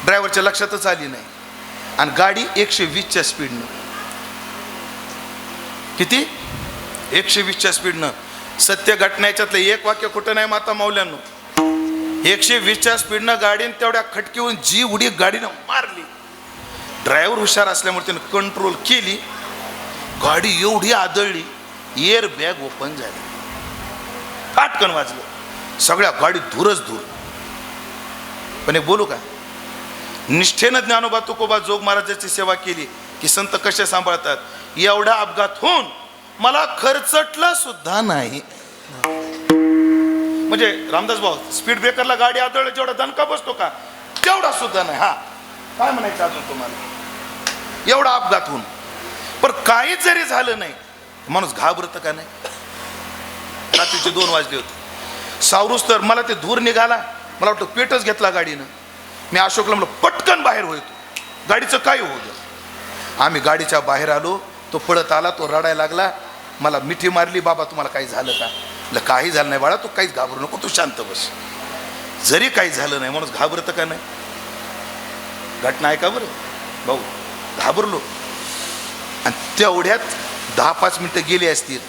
[SPEAKER 1] ड्रायव्हरच्या लक्षातच आली नाही. आणि गाडी 120च्या स्पीडनं, किती? 120च्या स्पीडनं. सत्य घटनेच्यातलं एक वाक्य कुठं नाही माता मौल्यांनो. 120च्या स्पीडनं गाडीने तेवढ्या खटकीवरून जी उडी गाडीनं मारली. ड्रायव्हर हुशार असल्यामुळे त्यानं कंट्रोल केली, गाडी एवढी आदळली, एअर बॅग ओपन झाली, फाटकन वाजलं, सगळ्या गाडीत धूरच धूर. पण एक बोलू का, निष्ठेनं ज्ञानोबा तुकोबा जोग महाराजाची सेवा केली की संत कसे सांभाळतात. एवढा अपघात होऊन मला खर्चटलं सुद्धा नाही. म्हणजे रामदास भाऊ, स्पीड ब्रेकरला गाडी आदळलं जेवढा दणका बसतो का, तेवढा सुद्धा नाही. हा, काय म्हणायचं अजून तुम्हाला? एवढा अपघात होऊन पण काहीच जरी झालं नाही, माणूस घाबरत का नाही? रात्रीचे 2 वाजले होते. सावरूस तर मला ते धूर निघाला, मला वाटतं पेटच घेतला गाडीनं. मी अशोकला म्हणलं पटकन बाहेर होतो, गाडीचं काय होऊ दे. आम्ही गाडीच्या बाहेर आलो, तो पळत आला, तो रडायला लागला, मला मिठी मारली, बाबा तुम्हाला काही झालं का? म्हटलं काही झालं नाही बाळा, तू काहीच घाबरू नको, तू शांत बस. जरी काही झालं नाही माणूस घाबरतं का नाही? घटना आहे का बरं भाऊ? घाबरलो. आणि तेवढ्यात 10-5 मिनिटं गेली असतील.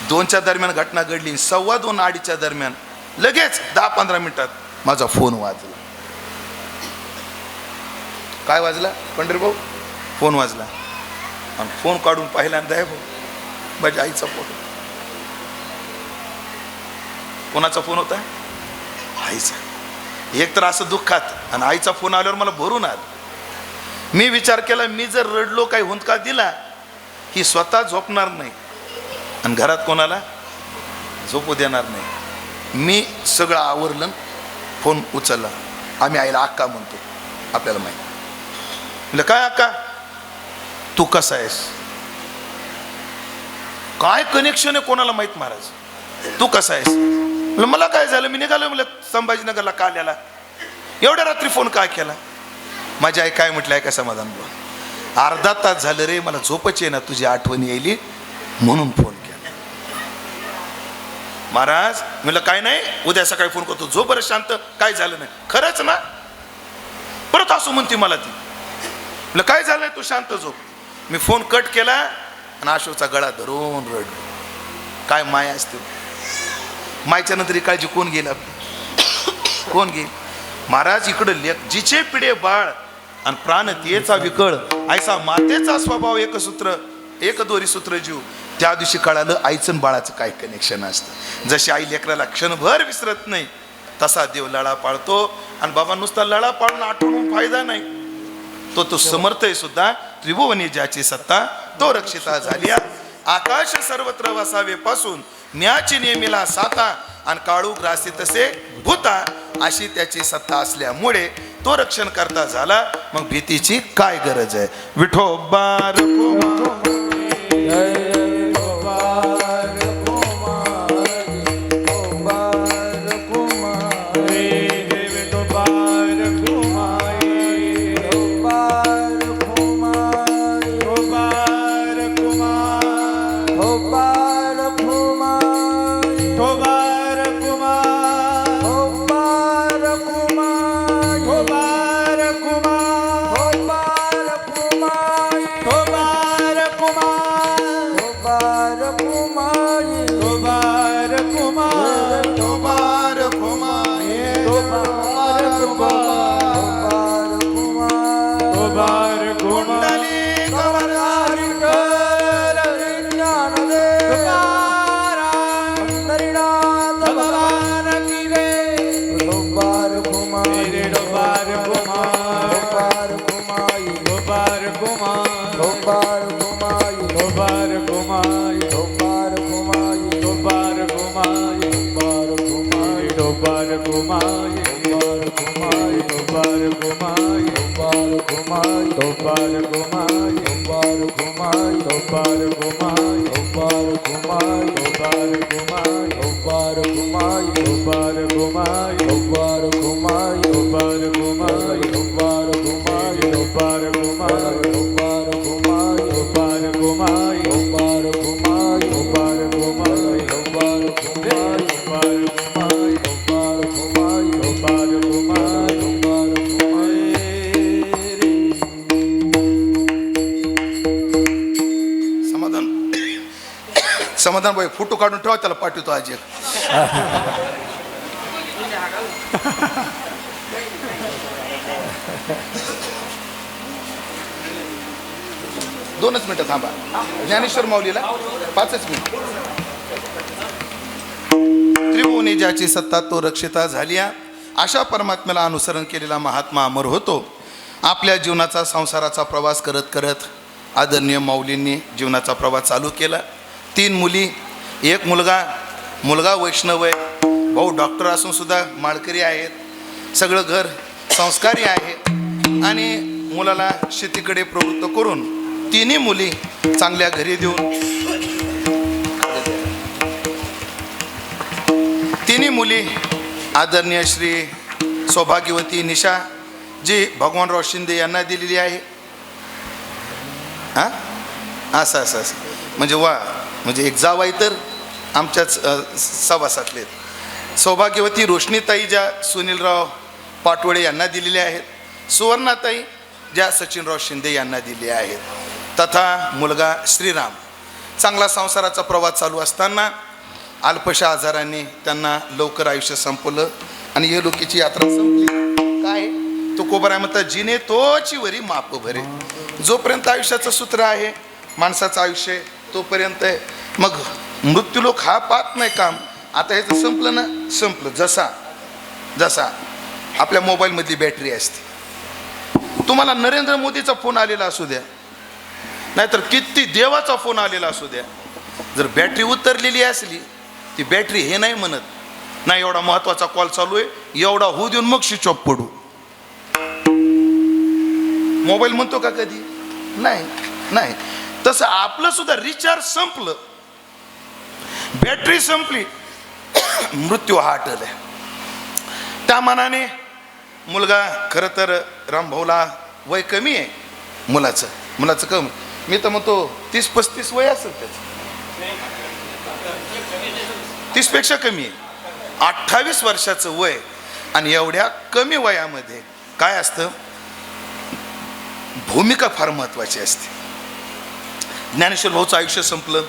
[SPEAKER 1] 2च्या दरम्यान घटना घडली. 2:15-2:30च्या दरम्यान लगेच 10-15 मिनिटात माझा फोन वाजला. काय वाजला पंढरी भाऊ? फोन वाजला. आणि फोन काढून पहिल्यांदा आहे भाऊ माझ्या आईचा फोन. कोणाचा फोन होता? आईचा. एक तर असं दुःखात, आणि आईचा फोन आल्यावर मला भरून आलं. मी विचार केला, मी जर रडलो, काही हुंदका दिला, ही स्वतः झोपणार नाही आणि घरात कोणाला झोपू देणार नाही. मी सगळं आवरलं, फोन उचलला. आम्ही आईला अक्का म्हणतो, आपल्याला माहिती. म्हणजे काय अक्का, तू कसा आहेस? काय कनेक्शन आहे कोणाला माहित महाराज. तू कसा आहेस? म्हणजे मला काय झालं, मी निघालो म्हणलं संभाजीनगरला काल्याला. एवढ्या रात्री फोन काय केला? माझी आई काय म्हटलं आहे का समाधान बोल, अर्धा तास झालं रे, मला झोपच आहे ना, तुझी आठवण यायली म्हणून फोन केला. महाराज म्हणलं काय नाही, उद्या सकाळी फोन करतो, झोप बरं शांत, काय झालं नाही. खरंच ना? परत असं म्हणते मला ती. म्हणलं काय झालंय, तू शांत झोप. मी फोन कट केला आणि अशोकचा गळा धरून रडलो. काय माया असते. मायच्या नंतर ही काळजी कोण गेला? कोण गेली? महाराज इकडं लेख जिचे पिढे बाळ आणि प्राण तियेचा विकळ, ऐसा मातेचा स्वभाव एकसूत्र एक दोरी सूत्र जीव. त्या दिवशी कळालं आईचं बाळाचं काय कनेक्शन असतं. जशी आई लेकराला क्षणभर विसरत नाही, तसा देव लळा पाळतो. आणि बाबा नुसता लळा पाळून आठवून फायदा नाही, तो समर्थ आहे सुद्धा. त्रिभुवनी ज्याची सत्ता तो रक्षिता झाली. आकाश सर्वत्र वसावे पासून न्याची नेमीला साता आणि काळू ग्रासी तसे भूता अशी त्याची सत्ता असल्यामुळे तो रक्षण करता झाला. मग भीतीची काय गरज आहे. विठोबा रखुमा समाधान भाई फोटो काढून ठेवा, त्याला पाठवतो आज एक. दोनच मिनिटं थांबा. ज्ञानेश्वर माऊलीला 5च मिनिट. त्रिभुवनी ज्याची सत्ता तो रक्षिता झालिया अशा परमात्म्याला अनुसरण केलेला महात्मा अमर होतो. आपल्या जीवनाचा संसाराचा प्रवास करत करत आदरणीय माऊलींनी जीवनाचा प्रवास चालू केला. 3 मुली, 1 मुलगा. मुलगा वैष्णव आहे, भाऊ डॉक्टर असून सुद्धा माळकरी आहेत. सगळं घर संस्कारी आहे आणि मुलाला शेतीकडे प्रवृत्त करून 3 मुली चांगल्या घरी देऊन 3 मुली आदरणीय श्री सौभाग्यवती निशा जी भगवानराव शिंदे यांना दिलेली आहे. हां असं असं असं म्हणजे वा, म्हणजे एक जावाई तर आमच्याच सभासातले. सौभाग्यवती रोशनीताई ज्या सुनीलराव पाटोळे यांना दिलेले आहेत. सुवर्णाताई ज्या सचिनराव शिंदे यांना दिले आहेत. तथा मुलगा श्रीराम. चांगला संसाराचा प्रवास चालू असताना अल्पशा आजारांनी त्यांना लवकर आयुष्य संपलं आणि हे लोकीची यात्रा संपली. काय तो कोबरा म्हणतात, जिने तोची वरी माप भरे. जोपर्यंत आयुष्याचं सूत्र आहे माणसाचं आयुष्य तोपर्यंत आहे. मग मृत्यूलोक हा पाहत नाही काम. आता ह्याचं संपलं ना, संपलं. जसा आपल्या मोबाईलमधली बॅटरी असते. तुम्हाला नरेंद्र मोदीचा फोन आलेला असू द्या, नाहीतर किती देवाचा फोन आलेला असू द्या, जर बॅटरी उतरलेली असली ती बॅटरी हे नाही म्हणत, नाही एवढा महत्वाचा कॉल चालू आहे, एवढा होऊ देऊन मग स्विच ऑफ पडू. मोबाईल म्हणतो का कधी? नाही. तसं आपलं सुद्धा रिचार्ज संपलं, बॅटरी संपली, मृत्यू हा अटल आहे. त्या मानाने मुलगा खरं तर रामभाऊला वय कमी आहे. मुलाचं कमी. मी तर म्हणतो 30-35 वय असेल त्याचं, 30 पेक्षा कमी आहे. 28 वर्षाचं वय आणि एवढ्या कमी वयामध्ये काय असतं, भूमिका फार महत्वाची असते. ज्ञानेश्वर भाऊचं आयुष्य संपलं,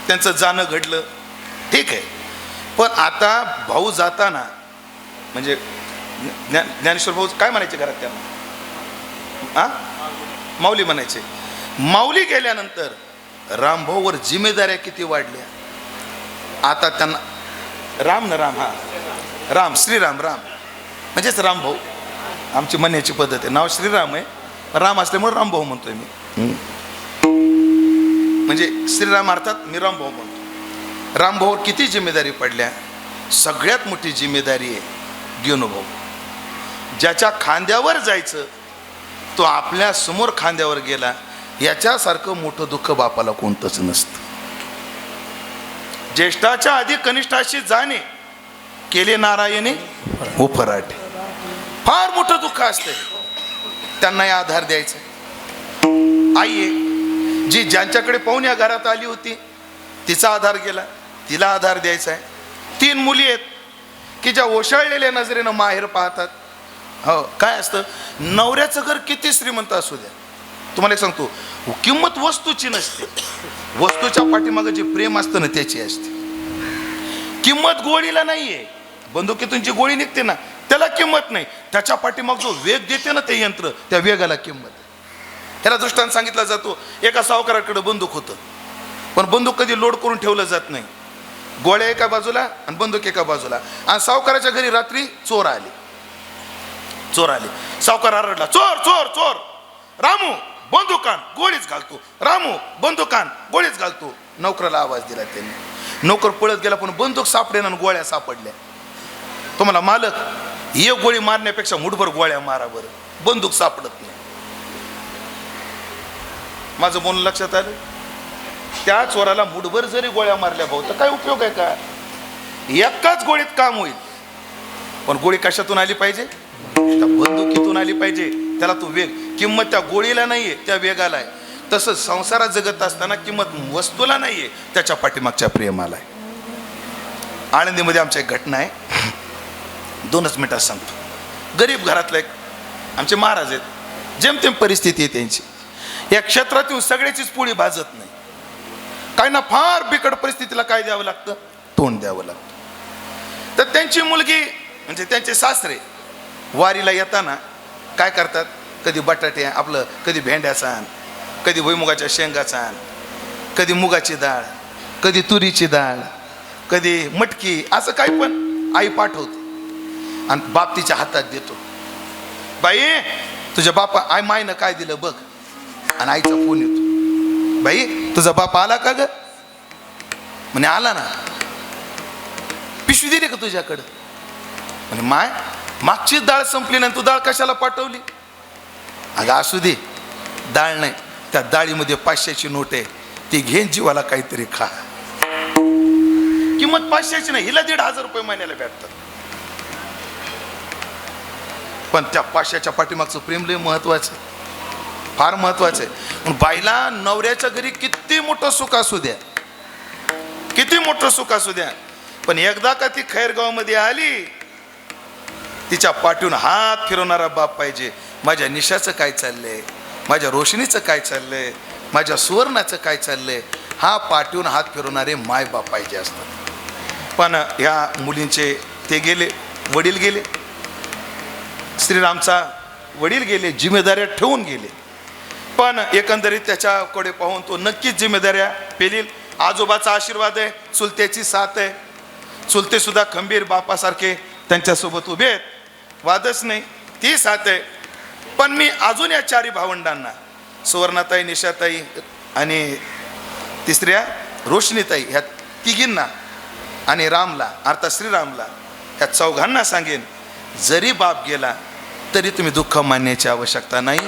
[SPEAKER 1] त्यांचं जाणं घडलं, ठीक आहे. पण आता भाऊ जाताना म्हणजे ज्ञानेश्वर भाऊ काय म्हणायचे घरात त्यांना? माऊली म्हणायचे. माऊली गेल्यानंतर रामभाऊवर जिम्मेदाऱ्या किती वाढल्या. आता त्यांना राम श्रीराम म्हणजेच रामभाऊ. आमची म्हणण्याची पद्धत आहे. नाव श्रीराम आहे, राम असल्यामुळे रामभाऊ म्हणतोय मी. म्हणजे श्रीराम अर्थात मी रामभाऊ म्हणतो. रामभाऊवर किती जिम्मेदारी पडल्या? सगळ्यात मोठी जिम्मेदारी आहे गेनुभाऊ. ज्याच्या खांद्यावर जायचं तो आपल्या समोर खांद्यावर गेला, याच्यासारखं मोठं दुःख बापाला कोणतंच नसतं. ज्येष्ठाच्या आधी कनिष्ठाशी जाणे, केले नारायणे उपराटे. फार मोठं दुःख असतंय, त्यांनाही आधार द्यायचा. आई आहे जी ज्यांच्याकडे पाहुण्या घरात आली होती, तिचा आधार गेला, तिला आधार द्यायचा आहे. 3 मुली आहेत की ज्या ओशाळलेल्या नजरेनं माहेर पाहतात. हो, काय असतं, नवऱ्याचं घर किती श्रीमंत असू द्या, तुम्हाला एक सांगतो, किंमत वस्तूची नसते, वस्तूच्या पाठीमागं जे प्रेम असतं ना त्याची असते. किंमत गोळीला नाहीये. बंदुकीतून जी गोळी निघते ना त्याला किंमत नाही, त्याच्या पाठीमाग जो वेग देते ना ते यंत्र, त्या वेगाला किंमत. ह्याला दृष्टांत सांगितला जातो. एका सावकाराकडे बंदूक होतं, पण बंदूक कधी लोड करून ठेवलं जात नाही. गोळ्या एका बाजूला आणि बंदूक एका बाजूला. आणि सावकाराच्या घरी रात्री चोर आले. सावकार आरडला, चोर चोर चोर, रामू बंदुकान गोळीच घालतो, रामू बंदुकान गोळीच घालतो. नोकराला आवाज दिला त्यांनी. नोकर पळत गेला, पण बंदूक सापडेना आणि गोळ्या सापडल्या. तुम्हाला मालक एक गोळी मारण्यापेक्षा मुठभर गोळ्या मारा बरं, बंदूक सापडत नाही. माझं बोलणं लक्षात आलं? त्या चोराला मुठभर जरी गोळ्या मारल्या भाऊ तर काय उपयोग आहे का? एकाच गोळीत काम होईल, पण गोळी कशातून आली पाहिजे? त्या बंदुकीतून आली पाहिजे. त्याला तो वेग, किंमत त्या गोळीला नाहीये, त्या वेगाला आहे. तसंच संसारात जगत असताना किंमत वस्तूला नाहीये, त्याच्या पाठीमागच्या प्रेमाला आहे. आळंदीमध्ये आमच्या एक घटना आहे, 2 मिनिटात सांगतो. गरीब घरातला एक आमचे महाराज आहेत, जेमतेम परिस्थिती आहे त्यांची. या क्षेत्रात येऊन सगळ्याचीच पोळी भाजत नाही. काही ना फार बिकट परिस्थितीला काय द्यावं लागतं? तोंड द्यावं लागतं. तर त्यांची मुलगी म्हणजे त्यांचे सासरे वारीला येताना काय करतात, कधी बटाटे आपलं, कधी भेंड्याचा आण, कधी भुईमुगाच्या शेंगाचा आण, कधी मुगाची डाळ, कधी तुरीची डाळ, कधी मटकी, असं काही पण आई पाठवते आणि बाप तिच्या हातात देतो. बाई तुझ्या बापा आई मायनं काय दिलं बघ. आणि आईचा फोन येतो, बाई तुझा बाप आला का ग? म्हणे आला ना. पिशवी दिली का तुझ्याकडं? म्हणे माय मागचीच डाळ संपली नाही, तू डाळ कशाला पाठवली? अगं असू दे, डाळ नाही, त्या डाळीमध्ये 500ची नोट आहे, ती घेन जीवाला काहीतरी खा. किंमत 500ची नाही, हिला 1,500 रुपये महिन्याला भेटतात. पण त्या 500च्या पाठीमागचं प्रेम लय महत्वाचं, फार महत्वाचं आहे. पण बाईला नवऱ्याच्या घरी किती मोठं सुख असू द्या, किती मोठं सुख असू द्या, पण एकदा का ती खैरगावमध्ये आली, तिच्या पाठीवून हात फिरवणारा बाप पाहिजे. माझ्या निशाचं काय चाललंय, माझ्या रोशनीचं काय चाललंय, माझ्या सुवर्णाचं काय चाललंय, हा पाठीवून हात फिरवणारे माय बाप पाहिजे असतात. पण ह्या मुलींचे ते गेले, वडील गेले, श्रीरामचा वडील गेले, जिम्मेदाऱ्या ठेवून गेले. पण एकंदरीत त्याच्याकडे पाहून तो नक्कीच जिम्मेदाऱ्या पेलील. आजोबाचा आशीर्वाद आहे, चुलत्याची साथ आहे, चुलते सुद्धा खंबीर बापासारखे त्यांच्यासोबत उभे आहेत, वादच नाही, ती साथ आहे. पण मी अजून या 4 भावंडांना, सुवर्णाताई, निशाताई आणि तिसऱ्या रोशनीताई, ह्या तिघींना आणि रामला अर्थात श्रीरामला, ह्या 4घांना सांगेन, जरी बाप गेला तरी तुम्ही दुःख मानण्याची आवश्यकता नाही.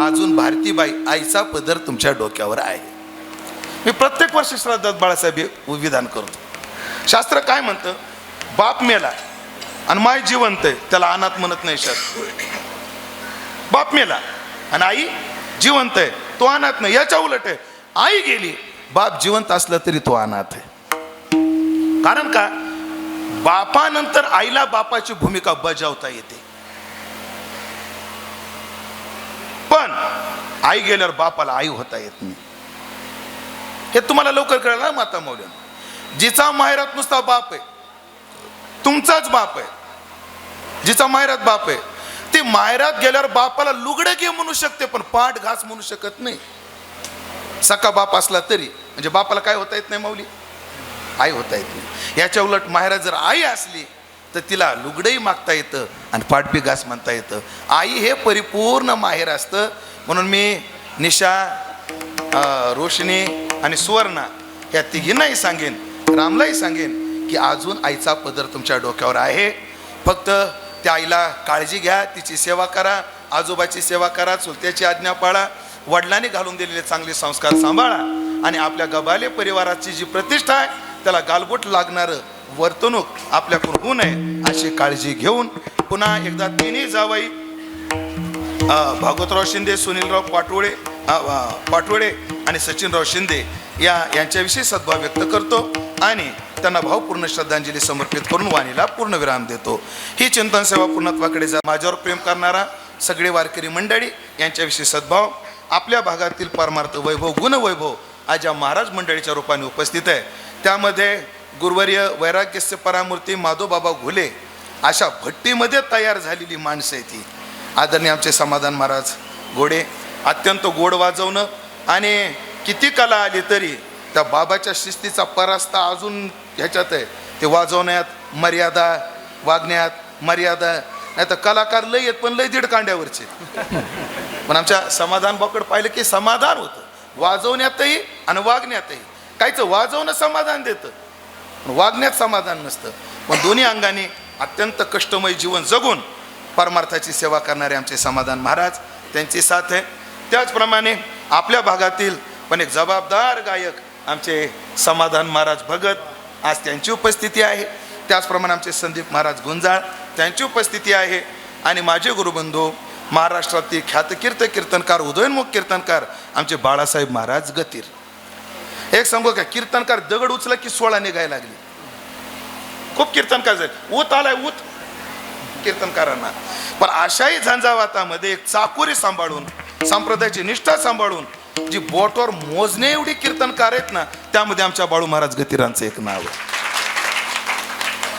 [SPEAKER 1] अजून भारतीबाई आईचा पदर तुमच्या डोक्यावर आहे. मी प्रत्येक वर्षी श्राद्धात बाळासाहेब विधान करतो. शास्त्र काय म्हणतं? बाप मेला आणि माय जिवंत आहे, त्याला अनाथ म्हणत नाही शास्त्र. बाप मेला आणि आई जिवंत आहे, तो अनाथ नाही. याच्या उलट आहे, आई गेली, बाप जिवंत असला तरी तो अनाथ आहे. कारण का? बापानंतर आईला बापाची भूमिका बजावता येते, पण आई गेल्यावर बापाला आई होता येत नाही. हे तुम्हाला लवकर कळलं ना माता मौल्यानं. जिचा माहेरात नुसता बाप आहे, तुमचाच बाप आहे, जिचा माहेरात बाप आहे, ती माहेरात गेल्यावर बापाला लुगडं घे म्हणू शकते, पण पाठ घास म्हणू शकत नाही. सका बाप असला तरी, म्हणजे बापाला काय होता येत नाही माऊली? आई होता येत नाही. याच्या उलट माहेरात जर आई असली तर तिला लुगडंही मागता येतं आणि पाठबी घास म्हणता येतं. आई हे परिपूर्ण माहेर असतं. म्हणून मी निशा, रोशनी आणि सुवर्णा ह्या तिघींनाही सांगेन, रामलाही सांगेन की अजून आईचा पदर तुमच्या डोक्यावर आहे. फक्त त्या आईला काळजी घ्या, तिची सेवा करा, आजोबाची सेवा करा, चुलत्याची आज्ञा पाळा, वडिलांनी घालून दिलेले चांगले संस्कार सांभाळा आणि आपल्या गबाले परिवाराची जी प्रतिष्ठा आहे त्याला गालबोट लागणारं वर्तणूक आपल्याकडून होऊ नये अशी काळजी घेऊन पुन्हा एकदा तिन्ही जावई भागवतराव शिंदे, सुनीलराव पाटोळे आणि सचिनराव शिंदे यांच्याविषयी सद्भाव व्यक्त करतो आणि त्यांना भावपूर्ण श्रद्धांजली समर्पित करून वाणीला पूर्णविराम देतो. ही चिंतन सेवा पूर्णत्वाकडे जा. माझ्यावर प्रेम करणारा सगळे वारकरी मंडळी यांच्याविषयी सद्भाव, आपल्या भागातील परमार्थ वैभव, गुणवैभव आज या महाराज मंडळीच्या रूपाने उपस्थित आहे. त्यामध्ये गुरुवर्य वैराग्यस्य परामूर्ती माधवबाबा घुले अशा भट्टीमध्ये तयार झालेली माणसं आहे ती. आदरणीय आमचे समाधान महाराज घोडे, अत्यंत गोड वाजवणं आणि किती कला आली तरी त्या बाबाच्या शिस्तीचा परास्ता अजून ह्याच्यात आहे. ते वाजवण्यात मर्यादा, वागण्यात मर्यादा. नाही तर कलाकार लय येत पण लय दीड कांड्यावरचे. पण आमच्या समाधान बाकडे पाहिलं की समाधान होतं वाजवण्यातही आणि वागण्यातही. काहीच वाजवणं समाधान देतं, वागण्यात समाधान नसतं. पण दोन्ही अंगाने अत्यंत कष्टमय जीवन जगून परमार्थाची सेवा करणारे आमचे समाधान महाराज, त्यांची साथ आहे. त्याचप्रमाणे आपल्या भागातील पण एक जबाबदार गायक आमचे समाधान महाराज भगत, आज त्यांची उपस्थिती आहे. त्याचप्रमाणे आमचे संदीप महाराज गुंजाळ, त्यांची उपस्थिती आहे. आणि माझे गुरुबंधू महाराष्ट्रातील ख्यातकीर्त कीर्तनकार, उदयोन्मुख कीर्तनकार आमचे बाळासाहेब महाराज गतीर. एक सांगू का, कीर्तनकार दगड उचला की 16 निघायला लागली. खूप कीर्तनकार झाले, ऊत आलाय ऊत कीर्तनकारांना. पण अशाही झंझावातामध्ये एक चाकोरी सांभाळून, संप्रदायाची निष्ठा सांभाळून जी बोटवर मोजणे एवढी कीर्तनकार आहेत ना, त्यामध्ये आमच्या बाळू महाराज गतीरांचं एक नाव आहे.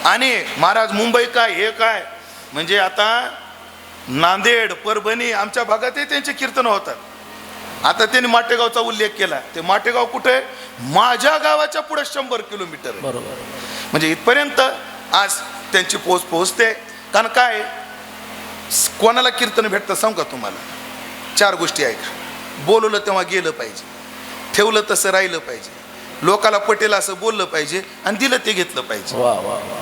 [SPEAKER 1] आणि महाराज मुंबई काय हे काय म्हणजे आता नांदेड, परभणी आमच्या भागातही त्यांचे कीर्तन होतात. आता त्यांनी माटेगावचा उल्लेख केला. ते माटेगाव कुठे आहे? माझ्या गावाच्या पुढे 100 किलोमीटर आहे.
[SPEAKER 2] बरोबर.
[SPEAKER 1] म्हणजे इथपर्यंत आज त्यांची पोहोचते. कारण काय, कोणाला कीर्तन भेटतं सांगू का तुम्हाला? 4 गोष्टी ऐका. बोलवलं तेव्हा गेलं पाहिजे, ठेवलं तसं राहिलं पाहिजे, लोकाला पटेल असं बोललं पाहिजे आणि दिलं ते घेतलं पाहिजे.
[SPEAKER 2] वा वा वा.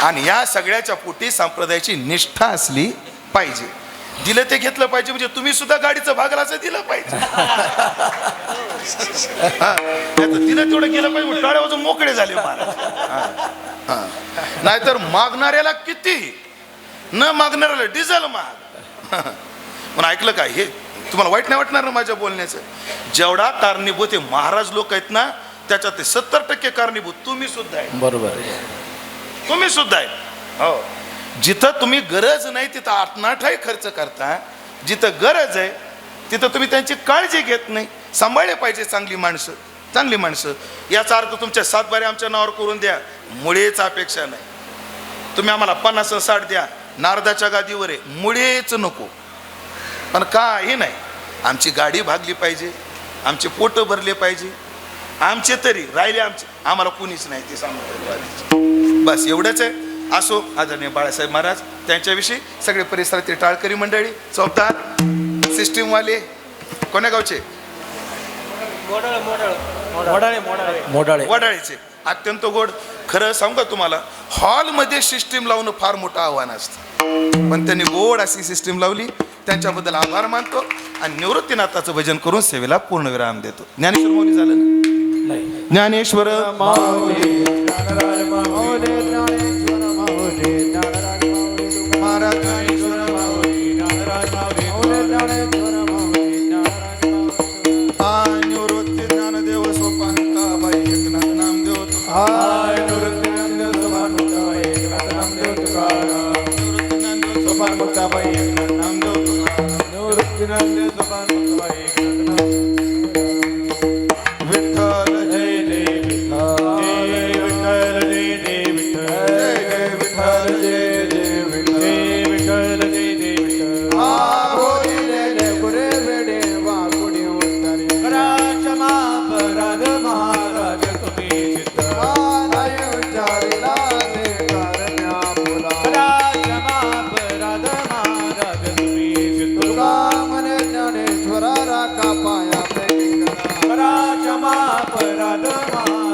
[SPEAKER 1] आणि या सगळ्याच्या पोटी संप्रदायाची निष्ठा असली पाहिजे. दिलं ते घेतलं पाहिजे म्हणजे तुम्ही सुद्धा गाडीचं भागला असं दिलं पाहिजे. दिलं तेवढं गेलं पाहिजे, टाळ्या वाजून मोकळे झाले महाराज. नाहीतर मागणाऱ्याला किती, न मागणाऱ्याला डिझेल महाग. पण ऐकलं काय, हे तुम्हाला वाईट नाही वाटणार ना माझ्या बोलण्याचं? जेवढा कारणीभूत हे महाराज लोक आहेत ना, त्याच्यात 70% कारणीभूत तुम्ही सुद्धा आहे.
[SPEAKER 2] बरोबर,
[SPEAKER 1] तुम्ही सुद्धा आहे. हो, जिथं तुम्ही गरज नाही तिथं आटनाठाही खर्च करता, जिथं गरज आहे तिथं तुम्ही त्यांची काळजी घेत नाही. सांभाळले पाहिजे चांगली माणसं, चांगली माणसं. याचा अर्थ तुमच्या 7 बारे आमच्या नावावर करून द्या, मुळेच अपेक्षा नाही. तुम्ही आम्हाला 50-60 द्या, नारदाच्या गादीवर आहे, मुळेच नको. पण काही नाही, आमची गाडी भागली पाहिजे, आमचे पोटं भरले पाहिजे, आमचे तरी राहिले आमचे, आम्हाला कोणीच नाही ते सांगतो. बस एवढंच आहे. असो, आदरणीय बाळासाहेब महाराज, त्यांच्याविषयी सगळे परिसरातील टाळकरी मंडळी, चौकदार, सिस्टीमवाले, कोण्या गावचे? वडाळीचे. अत्यंत गोड. खरं सांगू का तुम्हाला, हॉलमध्ये सिस्टीम लावणं फार मोठं आव्हान असतं, पण त्यांनी गोड अशी सिस्टीम लावली. त्यांच्याबद्दल आभार मानतो आणि निवृत्तीनाथाचं भजन करून सेवेला पूर्णविराम देतो. ज्ञानेश्वर माऊली झालं ना? ज्ञानेश्वर निवृत्ती ज्ञानदेव सोपानकाबाई एकनाथ नामदेव विठ्ठल जय जय विठ्ठल, जय विठ्ठल जय जय विठ्ठल.
[SPEAKER 2] अपराध मानला